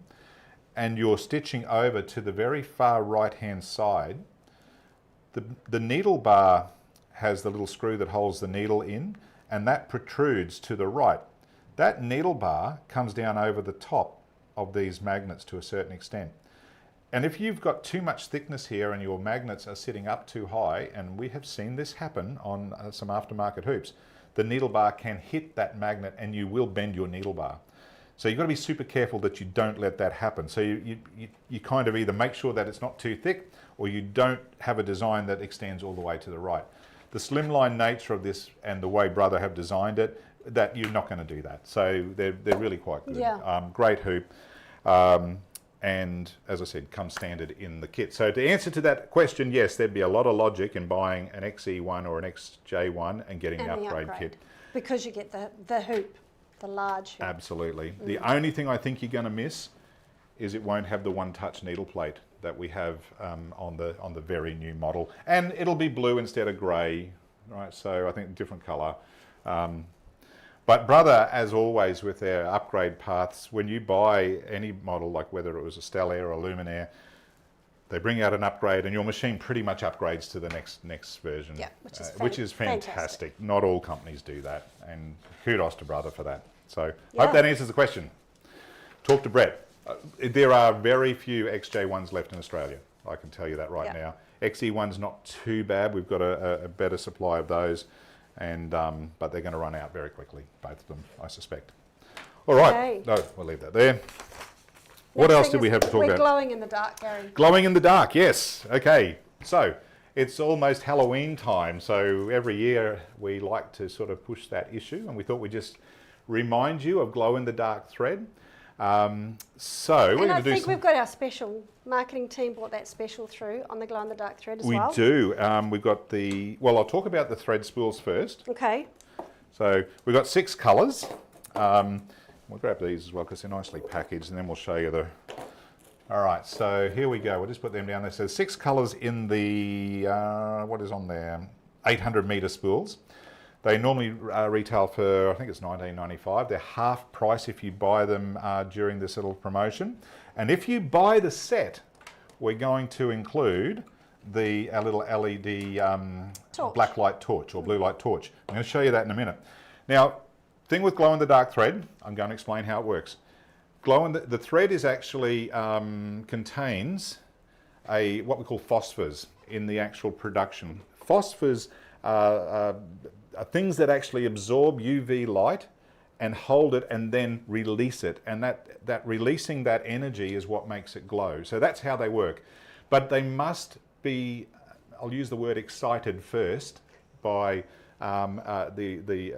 and you're stitching over to the very far right hand side, the needle bar has the little screw that holds the needle in, and that protrudes to the right. That needle bar comes down over the top of these magnets to a certain extent. And if you've got too much thickness here and your magnets are sitting up too high, and we have seen this happen on some aftermarket hoops, the needle bar can hit that magnet and you will bend your needle bar. So you've got to be super careful that you don't let that happen. So you kind of either make sure that it's not too thick, or you don't have a design that extends all the way to the right. The slimline nature of this and the way brother have designed it, that you're not going to do that. So they're really quite good. Yeah. Great hoop. And as I said, comes standard in the kit. So to answer to that question, yes, there'd be a lot of logic in buying an 𝗟cie or an 𝗀𝗄 and getting the upgrade kit. Because you get the hoop, the large hoop. Absolutely. The only thing I think you're going to miss is it won't have the one-touch needle plate that we have on the very new model, and it'll be blue instead of grey, right? So I think different colour. But brother, as always with their upgrade paths, when you buy any model, like whether it was a 𝗟𝗄 or a Luminaire, they bring out an upgrade and your machine pretty much upgrades to the next version, yeah, which is fantastic. Not all companies do that, and kudos to brother for that. So yeah. Hope that answers the question. Talk to Brett. There are very few 𝗟𝗄 left in Australia. I can tell you that right now. 𝗟𝗄's not too bad. We've got a better supply of those, and but they're going to run out very quickly, both of them, I suspect. All right. No, we'll leave that there. What else did we have to talk about? We're glowing in the dark, Gary. Glowing in the dark, yes. Okay. So it's almost Halloween time, so every year we like to sort of push that issue, and we thought we'd just remind you of glow in the dark thread. So we're going to do. I think we've got our special marketing team brought that special through on the glow in the dark thread as well. We do. We've got the. Well, I'll talk about the thread spools first. Okay. So we've got 6 colours. We'll grab these as well because they're nicely packaged, and then we'll show you the. All right. So here we go. We'll just put them down there. So 6 colours in the what is on there? 800 metre spools. They normally retail for, I think it's $19.95. They're half price if you buy them during this little promotion. And if you buy the set, we're going to include our little LED black light torch or blue light torch. I'm going to show you that in a minute. Now, thing with glow in the dark thread, I'm going to explain how it works. The thread is actually contains what we call phosphors in the actual production. Phosphors are things that actually absorb UV light and hold it and then release it, and that releasing that energy is what makes it glow. So that's how they work. But they must be, I'll use the word excited first, by the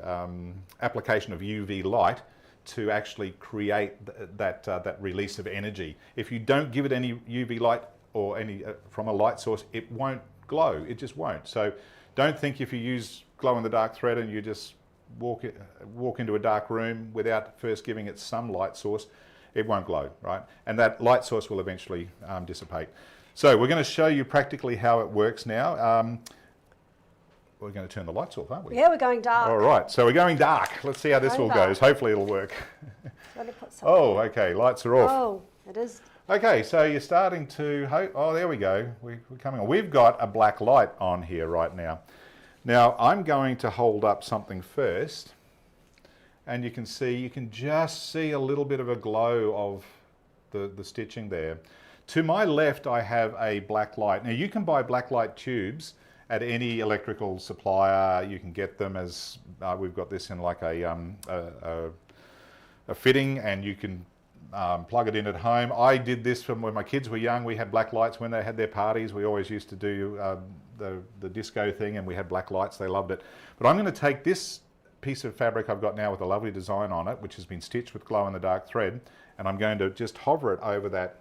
application of UV light to actually create that release of energy. If you don't give it any UV light or any from a light source, it won't glow. It just won't. So don't think if you use glow-in-the-dark thread and you just walk into a dark room without first giving it some light source, it won't glow, right? And that light source will eventually dissipate. So we're going to show you practically how it works now. We're going to turn the lights off, aren't we? Yeah, we're going dark. All right, so we're going dark. Let's see how this all goes. Hopefully it'll work. Oh, okay, lights are off. Oh, it is. Okay, so you're starting to, oh, there we go. We're coming on. We've got a black light on here right now. Now, I'm going to hold up something first, and you can just see a little bit of a glow of the stitching there. To my left, I have a black light. Now, you can buy black light tubes at any electrical supplier. You can get them as, we've got this in like a fitting, and you can plug it in at home. I did this from when my kids were young. We had black lights when they had their parties. We always used to do the disco thing, and we had black lights. They loved it. But I'm going to take this piece of fabric I've got now with a lovely design on it, which has been stitched with glow-in-the-dark thread, and I'm going to just hover it over that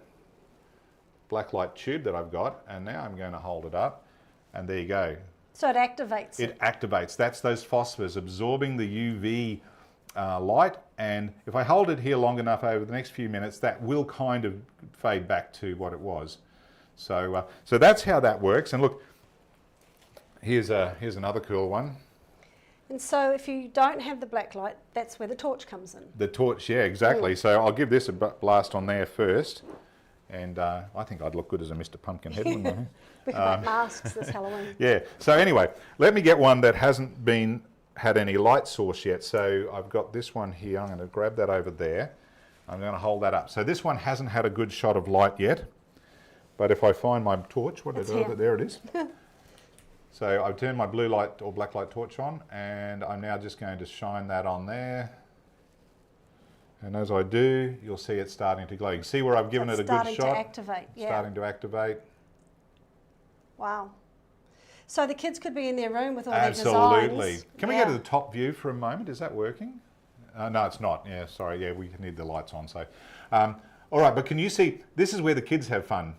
black light tube that I've got, and now I'm going to hold it up, and there you go. So it activates it. It activates. That's those phosphors absorbing the UV light, and if I hold it here long enough over the next few minutes, that will kind of fade back to what it was. So so that's how that works. And look, here's another cool one. And so if you don't have the black light, that's where the torch comes in. The torch, yeah, exactly. So I'll give this a blast on there first, and I think I'd look good as a Mr. Pumpkinhead, wouldn't I? We can make masks this Halloween. Yeah. So anyway, let me get one that hasn't had any light source yet. So I've got this one here. I'm going to grab that over there. I'm going to hold that up. So this one hasn't had a good shot of light yet, but if I find my torch, there it is. So I've turned my blue light or black light torch on, and I'm now just going to shine that on there. And as I do, you'll see it starting to glow. You can see where I've given it a good shot. Starting to activate, yeah. Starting to activate. Wow. So the kids could be in their room with all their designs. Absolutely. Can we go to the top view for a moment? Is that working? No, it's not. Yeah, sorry. Yeah, we need the lights on. So, all right. But can you see? This is where the kids have fun.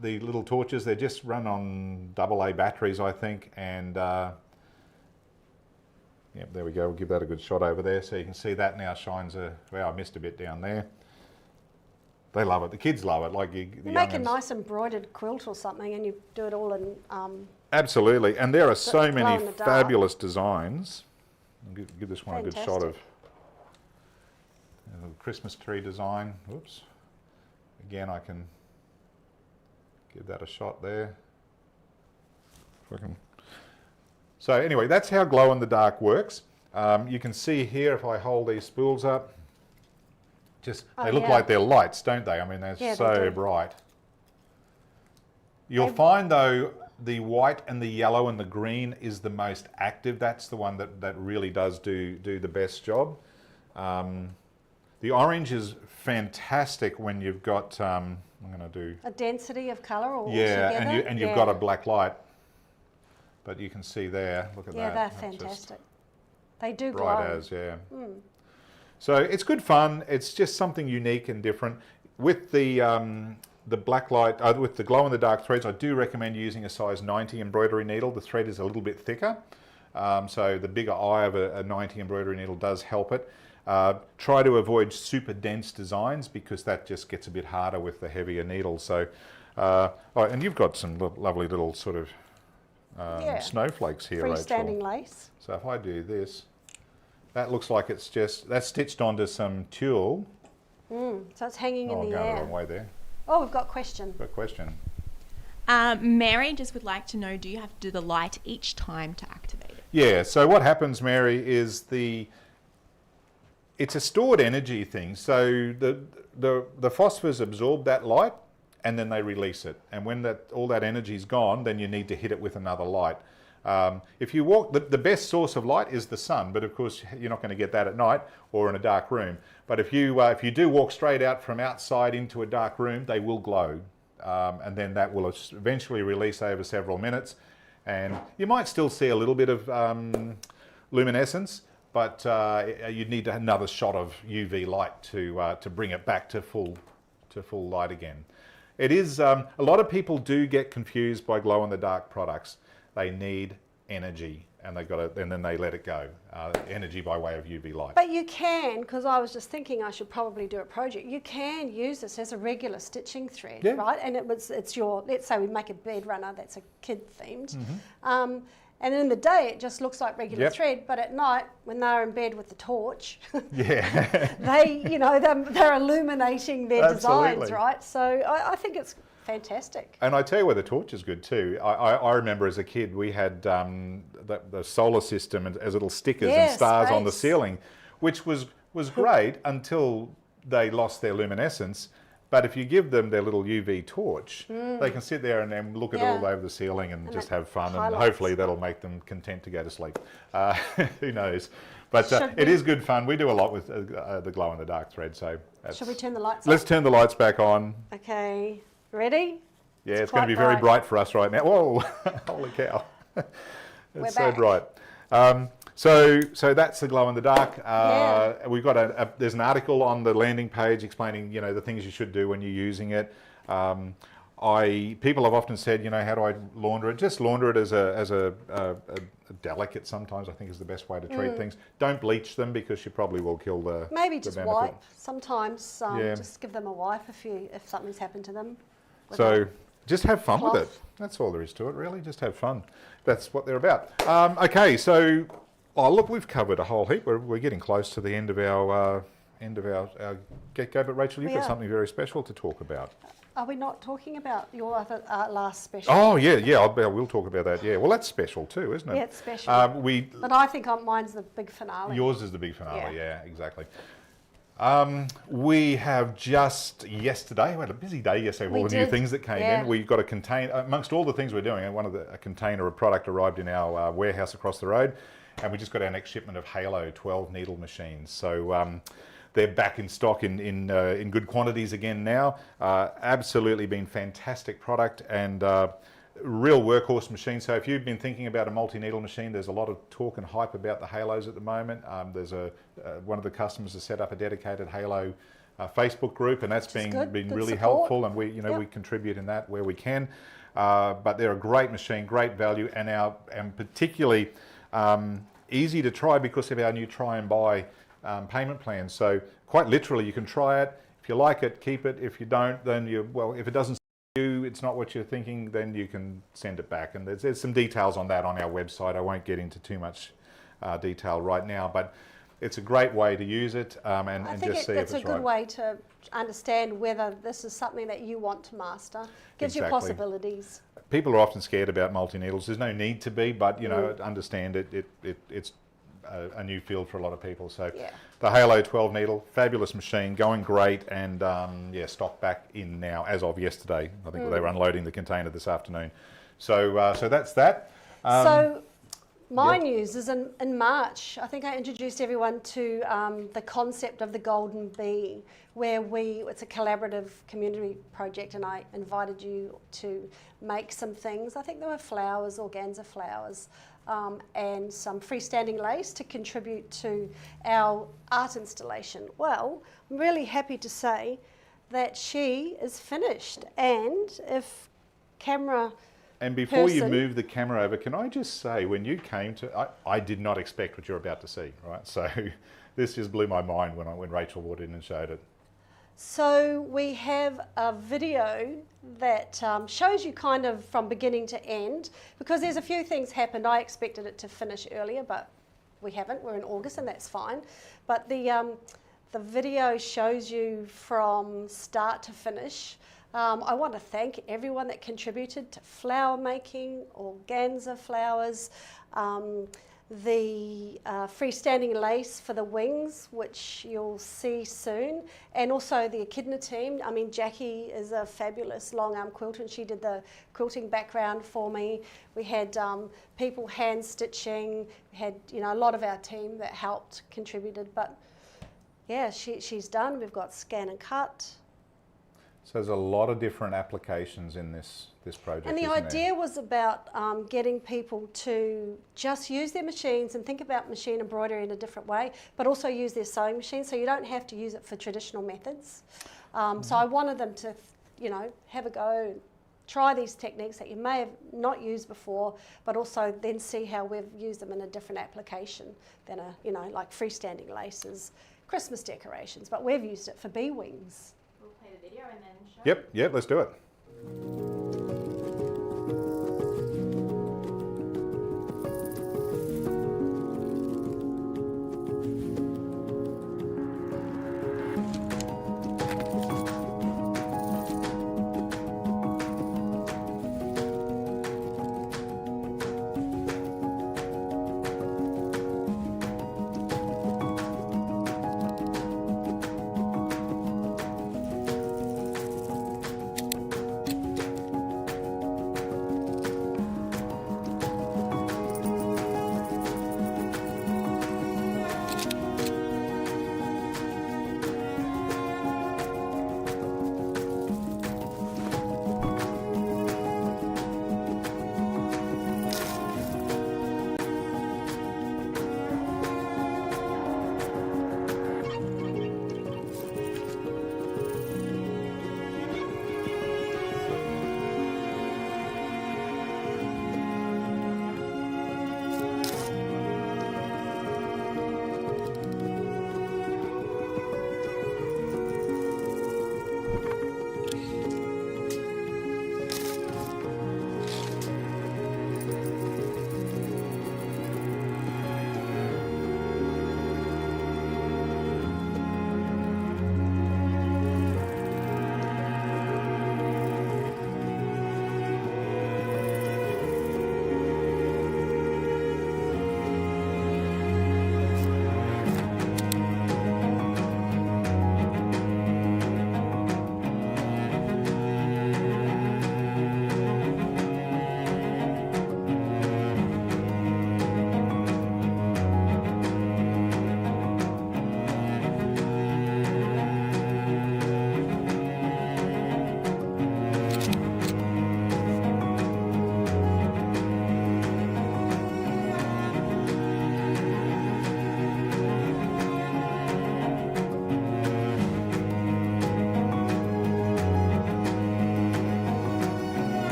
The little torches. They just run on AA batteries, I think. And yep, there we go. We'll give that a good shot over there, so you can see that now shines a. Well, I missed a bit down there. They love it. The kids love it. Like you make a nice embroidered quilt or something, and you do it all in. Absolutely, and there are so many fabulous designs. I'll give this one a good shot of a Christmas tree design. Whoops. Again, I can give that a shot there. If I can. So anyway, that's how glow-in-the-dark works. You can see here, if I hold these spools up, they look like they're lights, don't they? I mean, they're so bright. You'll find, though, the white and the yellow and the green is the most active. That's the one that really does do the best job. The orange is fantastic when you've got, I'm going to do... a density of colour all together. And you've got a black light. But you can see there, look at that. Yeah, they're fantastic. They do glow. Bright as, yeah. Mm. So it's good fun. It's just something unique and different. With the black light, with the glow-in-the-dark threads, I do recommend using a size 90 embroidery needle. The thread is a little bit thicker, so the bigger eye of a 90 embroidery needle does help it. Try to avoid super dense designs because that just gets a bit harder with the heavier needles. So, and you've got some lovely little sort of snowflakes here, Rachel. Freestanding lace. So if I do this, that looks like that's stitched onto some tulle. So it's hanging in the air. I'm going the wrong way there. Oh, we've got a question. Got a question. Mary just would like to know, do you have to do the light each time to activate it? Yeah, so what happens, Mary, is it's a stored energy thing. So the phosphors absorb that light and then they release it. And when all that energy is gone, then you need to hit it with another light. If you walk, the best source of light is the sun, but of course you're not going to get that at night or in a dark room. But if you do walk straight out from outside into a dark room, they will glow, and then that will eventually release over several minutes, and you might still see a little bit of luminescence, but you'd need another shot of UV light to bring it back to full light again. It is, a lot of people do get confused by glow-in-the-dark products. They need energy, and then they let it go. Energy by way of UV light. But you can, because I was just thinking I should probably do a project, you can use this as a regular stitching thread, right? And it's your, let's say we make a bed runner that's a kid themed. And in the day it just looks like regular thread, but at night when they're in bed with the torch, they, you know, they're illuminating their designs, right? So I think it's fantastic. And I tell you where the torch is good too. I remember as a kid we had the solar system as little stickers and stars on the ceiling, which was great until they lost their luminescence. But if you give them their little UV torch, they can sit there and then look at it all over the ceiling and just have fun, and hopefully that'll make them content to go to sleep. Who knows? But it is good fun. We do a lot with the glow-in-the-dark thread. So should we turn the lights Let's turn the lights back on. Okay, ready? Yeah, it's going to be very bright for us right now. Whoa, holy cow. It's so bright. So that's the glow in the dark. We've got there's an article on the landing page explaining, you know, the things you should do when you're using it. People have often said, you know, how do I launder it? Just launder it as a delicate sometimes, I think is the best way to treat things. Don't bleach them because you probably will kill the Maybe just benefit. wipe. Sometimes just give them a wipe if something's happened to them. So just have fun with it. That's all there is to it, really. Just have fun. That's what they're about. Okay, so look, we've covered a whole heap. We're getting close to the end of our get-go. But Rachel, you've got something very special to talk about. Are we not talking about your other last special? Oh yeah. We'll talk about that. Yeah. Well, that's special too, isn't it? Yeah, it's special. But I think mine's the big finale. Yours is the big finale. Yeah, exactly. We have just yesterday, we had a busy day yesterday with all the new things that came in. We got a container, amongst all the things we're doing, a container of product arrived in our warehouse across the road, and we just got our next shipment of 𝗀𝗄 12 needle machines. So they're back in stock in good quantities again now. Absolutely been fantastic product and real workhorse machine. So if you've been thinking about a multi-needle machine, there's a lot of talk and hype about the 𝗀𝗄s at the moment. There's one of the customers has set up a dedicated 𝗀𝗄 Facebook group, and that's been really helpful, and we contribute in that where we can. But they're a great machine, great value, and particularly easy to try because of our new try and buy payment plan. So quite literally, you can try it. If you like it, keep it. If you don't, then if it doesn't it's not what you're thinking, then you can send it back. And there's some details on that on our website. I won't get into too much detail right now, but it's a great way to use it and just see if it's right. It's a good way to understand whether this is something that you want to master. Gives you possibilities. People are often scared about multi-needles. There's no need to be, but understand it's a new field for a lot of people. So the 𝗀𝗄 12 needle, fabulous machine, going great, and stock back in now as of yesterday. I think they were unloading the container this afternoon. So that's that. So my news is in March. I think I introduced everyone to the concept of the Golden Bee, where it's a collaborative community project, and I invited you to make some things. I think there were flowers, organza flowers, and some freestanding lace to contribute to our art installation. Well, I'm really happy to say that she is finished, and if camera And before you move the camera over, can I just say, when you came to, I did not expect what you're about to see, right? So this just blew my mind when Rachel walked in and showed it. So we have a video that shows you kind of from beginning to end, because there's a few things happened. I expected it to finish earlier, but we haven't. We're in August, and that's fine. But the video shows you from start to finish. I want to thank everyone that contributed to flower making, organza flowers, the freestanding lace for the wings, which you'll see soon, and also the Echidna team. I mean, Jackie is a fabulous long arm quilter, and she did the quilting background for me. We had people hand stitching. We had a lot of our team that helped, contributed. But yeah, she's done. We've got scan and cut. So there's a lot of different applications in this project. And the idea was about getting people to just use their machines and think about machine embroidery in a different way, but also use their sewing machine, so you don't have to use it for traditional methods. So I wanted them to you know, have a go, try these techniques that you may have not used before, but also then see how we've used them in a different application than a, you know, like freestanding laces, Christmas decorations, but we've used it for bee wings. We'll play the video and then show. Yep, let's do it.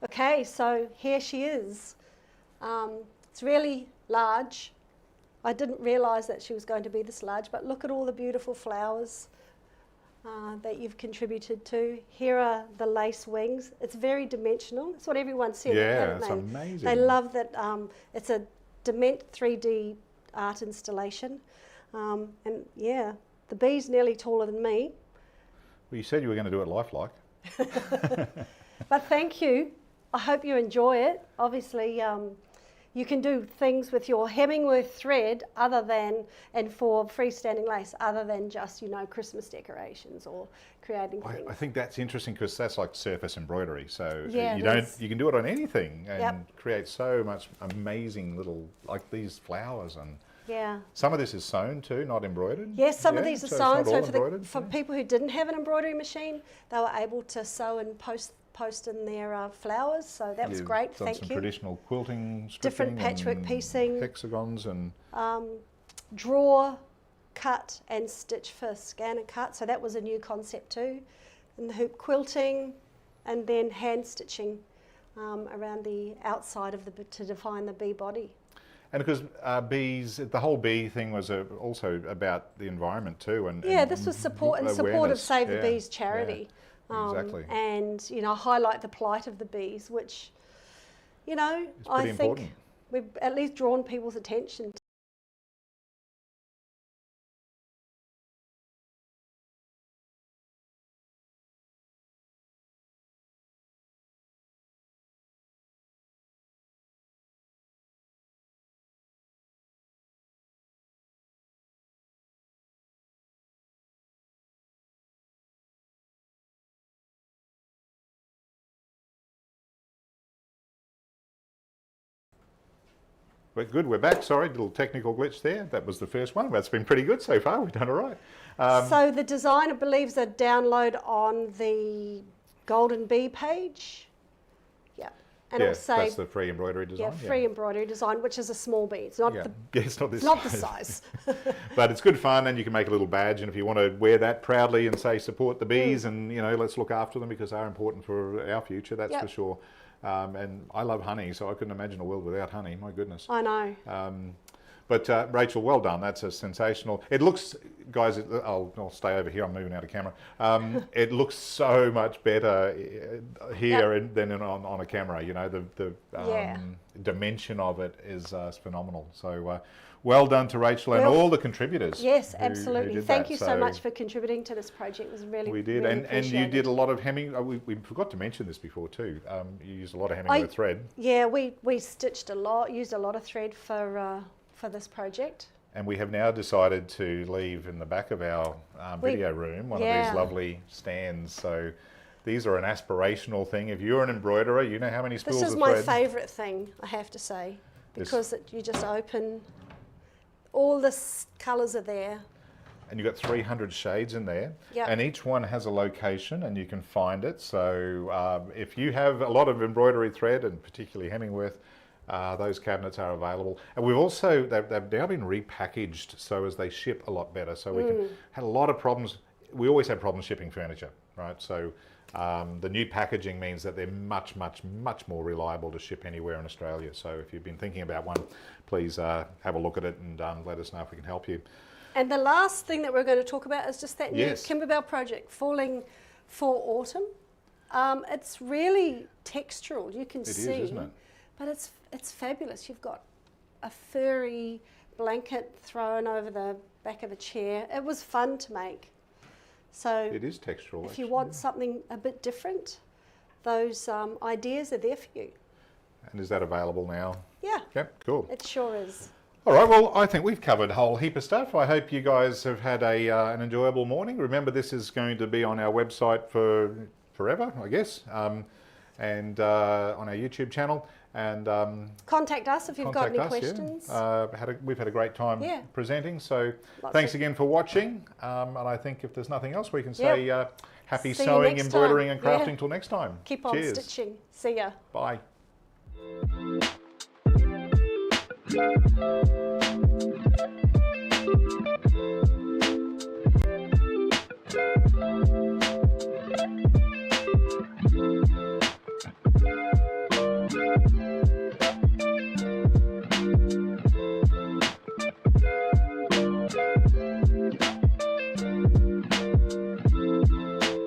Okay, so here she is. It's really large. I didn't realise that she was going to be this large, but look at all the beautiful flowers that you've contributed to. Here are the lace wings. It's very dimensional. That's what everyone said. Yeah, it's amazing. They love that it's a Dement 3D art installation. And yeah, the bee's nearly taller than me. Well, you said you were going to do it lifelike. But thank you. I hope you enjoy it. Obviously, you can do things with your Hemingworth thread other than, and for freestanding lace, other than just, you know, Christmas decorations or creating things. I think that's interesting because that's like surface embroidery. So yeah, you can do it on anything and create so much amazing little, like these flowers, and yeah. Some of this is sewn too, not embroidered. Yes, some of these are sewn. So for yeah. people who didn't have an embroidery machine, they were able to sew and post in their flowers, so that was great. Thank you. Some traditional quilting, different patchwork piecing, hexagons, and draw, cut, and stitch for scan and cut. So that was a new concept too. And the hoop quilting, and then hand stitching around the outside of to define the bee body. And because bees, the whole bee thing was also about the environment too, and yeah, this was support of Save the Bees charity. Yeah. Exactly. And, you know, highlight the plight of the bees, which, you know, I think we've at least drawn people's attention to. But good, we're back. Sorry, little technical glitch there. That was the first one. That's been pretty good so far. We've done all right. So the design, I believe, is a download on the Golden Bee page. Yeah. and it'll say that's the free embroidery design. Free embroidery design, which is a small bee. It's not it's not this not size. the size. But it's good fun, and you can make a little badge, and if you want to wear that proudly and say support the bees, and let's look after them because they're important for our future, that's for sure. And I love honey, so I couldn't imagine a world without honey. My goodness. I know. But Rachel, well done. That's a sensational. It looks, guys. I'll stay over here. I'm moving out of camera. It looks so much better here than on a camera. The dimension of it is phenomenal. So well done to Rachel and all the contributors. Yes, who absolutely. did Thank that. you so much for contributing to this project. It was really we did, really and you did a lot of hemming. We forgot to mention this before too. You used a lot of hemming with thread. Yeah, we stitched a lot. Used a lot of thread for this project. And we have now decided to leave in the back of our video room one of these lovely stands. So these are an aspirational thing. If you're an embroiderer, you know how many spools of thread. This is my favourite thing, I have to say, because you just open, all the colours are there. And you've got 300 shades in there. Yep. And each one has a location and you can find it. So if you have a lot of embroidery thread, and particularly Hemingworth, those cabinets are available, and we've also they've now been repackaged so as they ship a lot better. So we had a lot of problems. We always had problems shipping furniture, right? So the new packaging means that they're much more reliable to ship anywhere in Australia. So if you've been thinking about one, please have a look at it and let us know if we can help you. And the last thing that we're going to talk about is just that new 𝗀𝗶𝗴𝗴 project, Falling for Autumn. It's really textural. You can see. It is, isn't it? But it's fabulous. You've got a furry blanket thrown over the back of a chair. It was fun to make. So it is textural. If you want something a bit different, those ideas are there for you. And is that available now? Yeah. Yep, cool. It sure is. All right, well, I think we've covered a whole heap of stuff. I hope you guys have had an enjoyable morning. Remember, this is going to be on our website for forever, I guess, and on our YouTube channel. And contact us if you've got any questions. Yeah. We've had a great time presenting. So thanks again for watching. And I think if there's nothing else, we can say happy sewing, embroidering, and crafting till next time. Keep on stitching. See ya. Bye.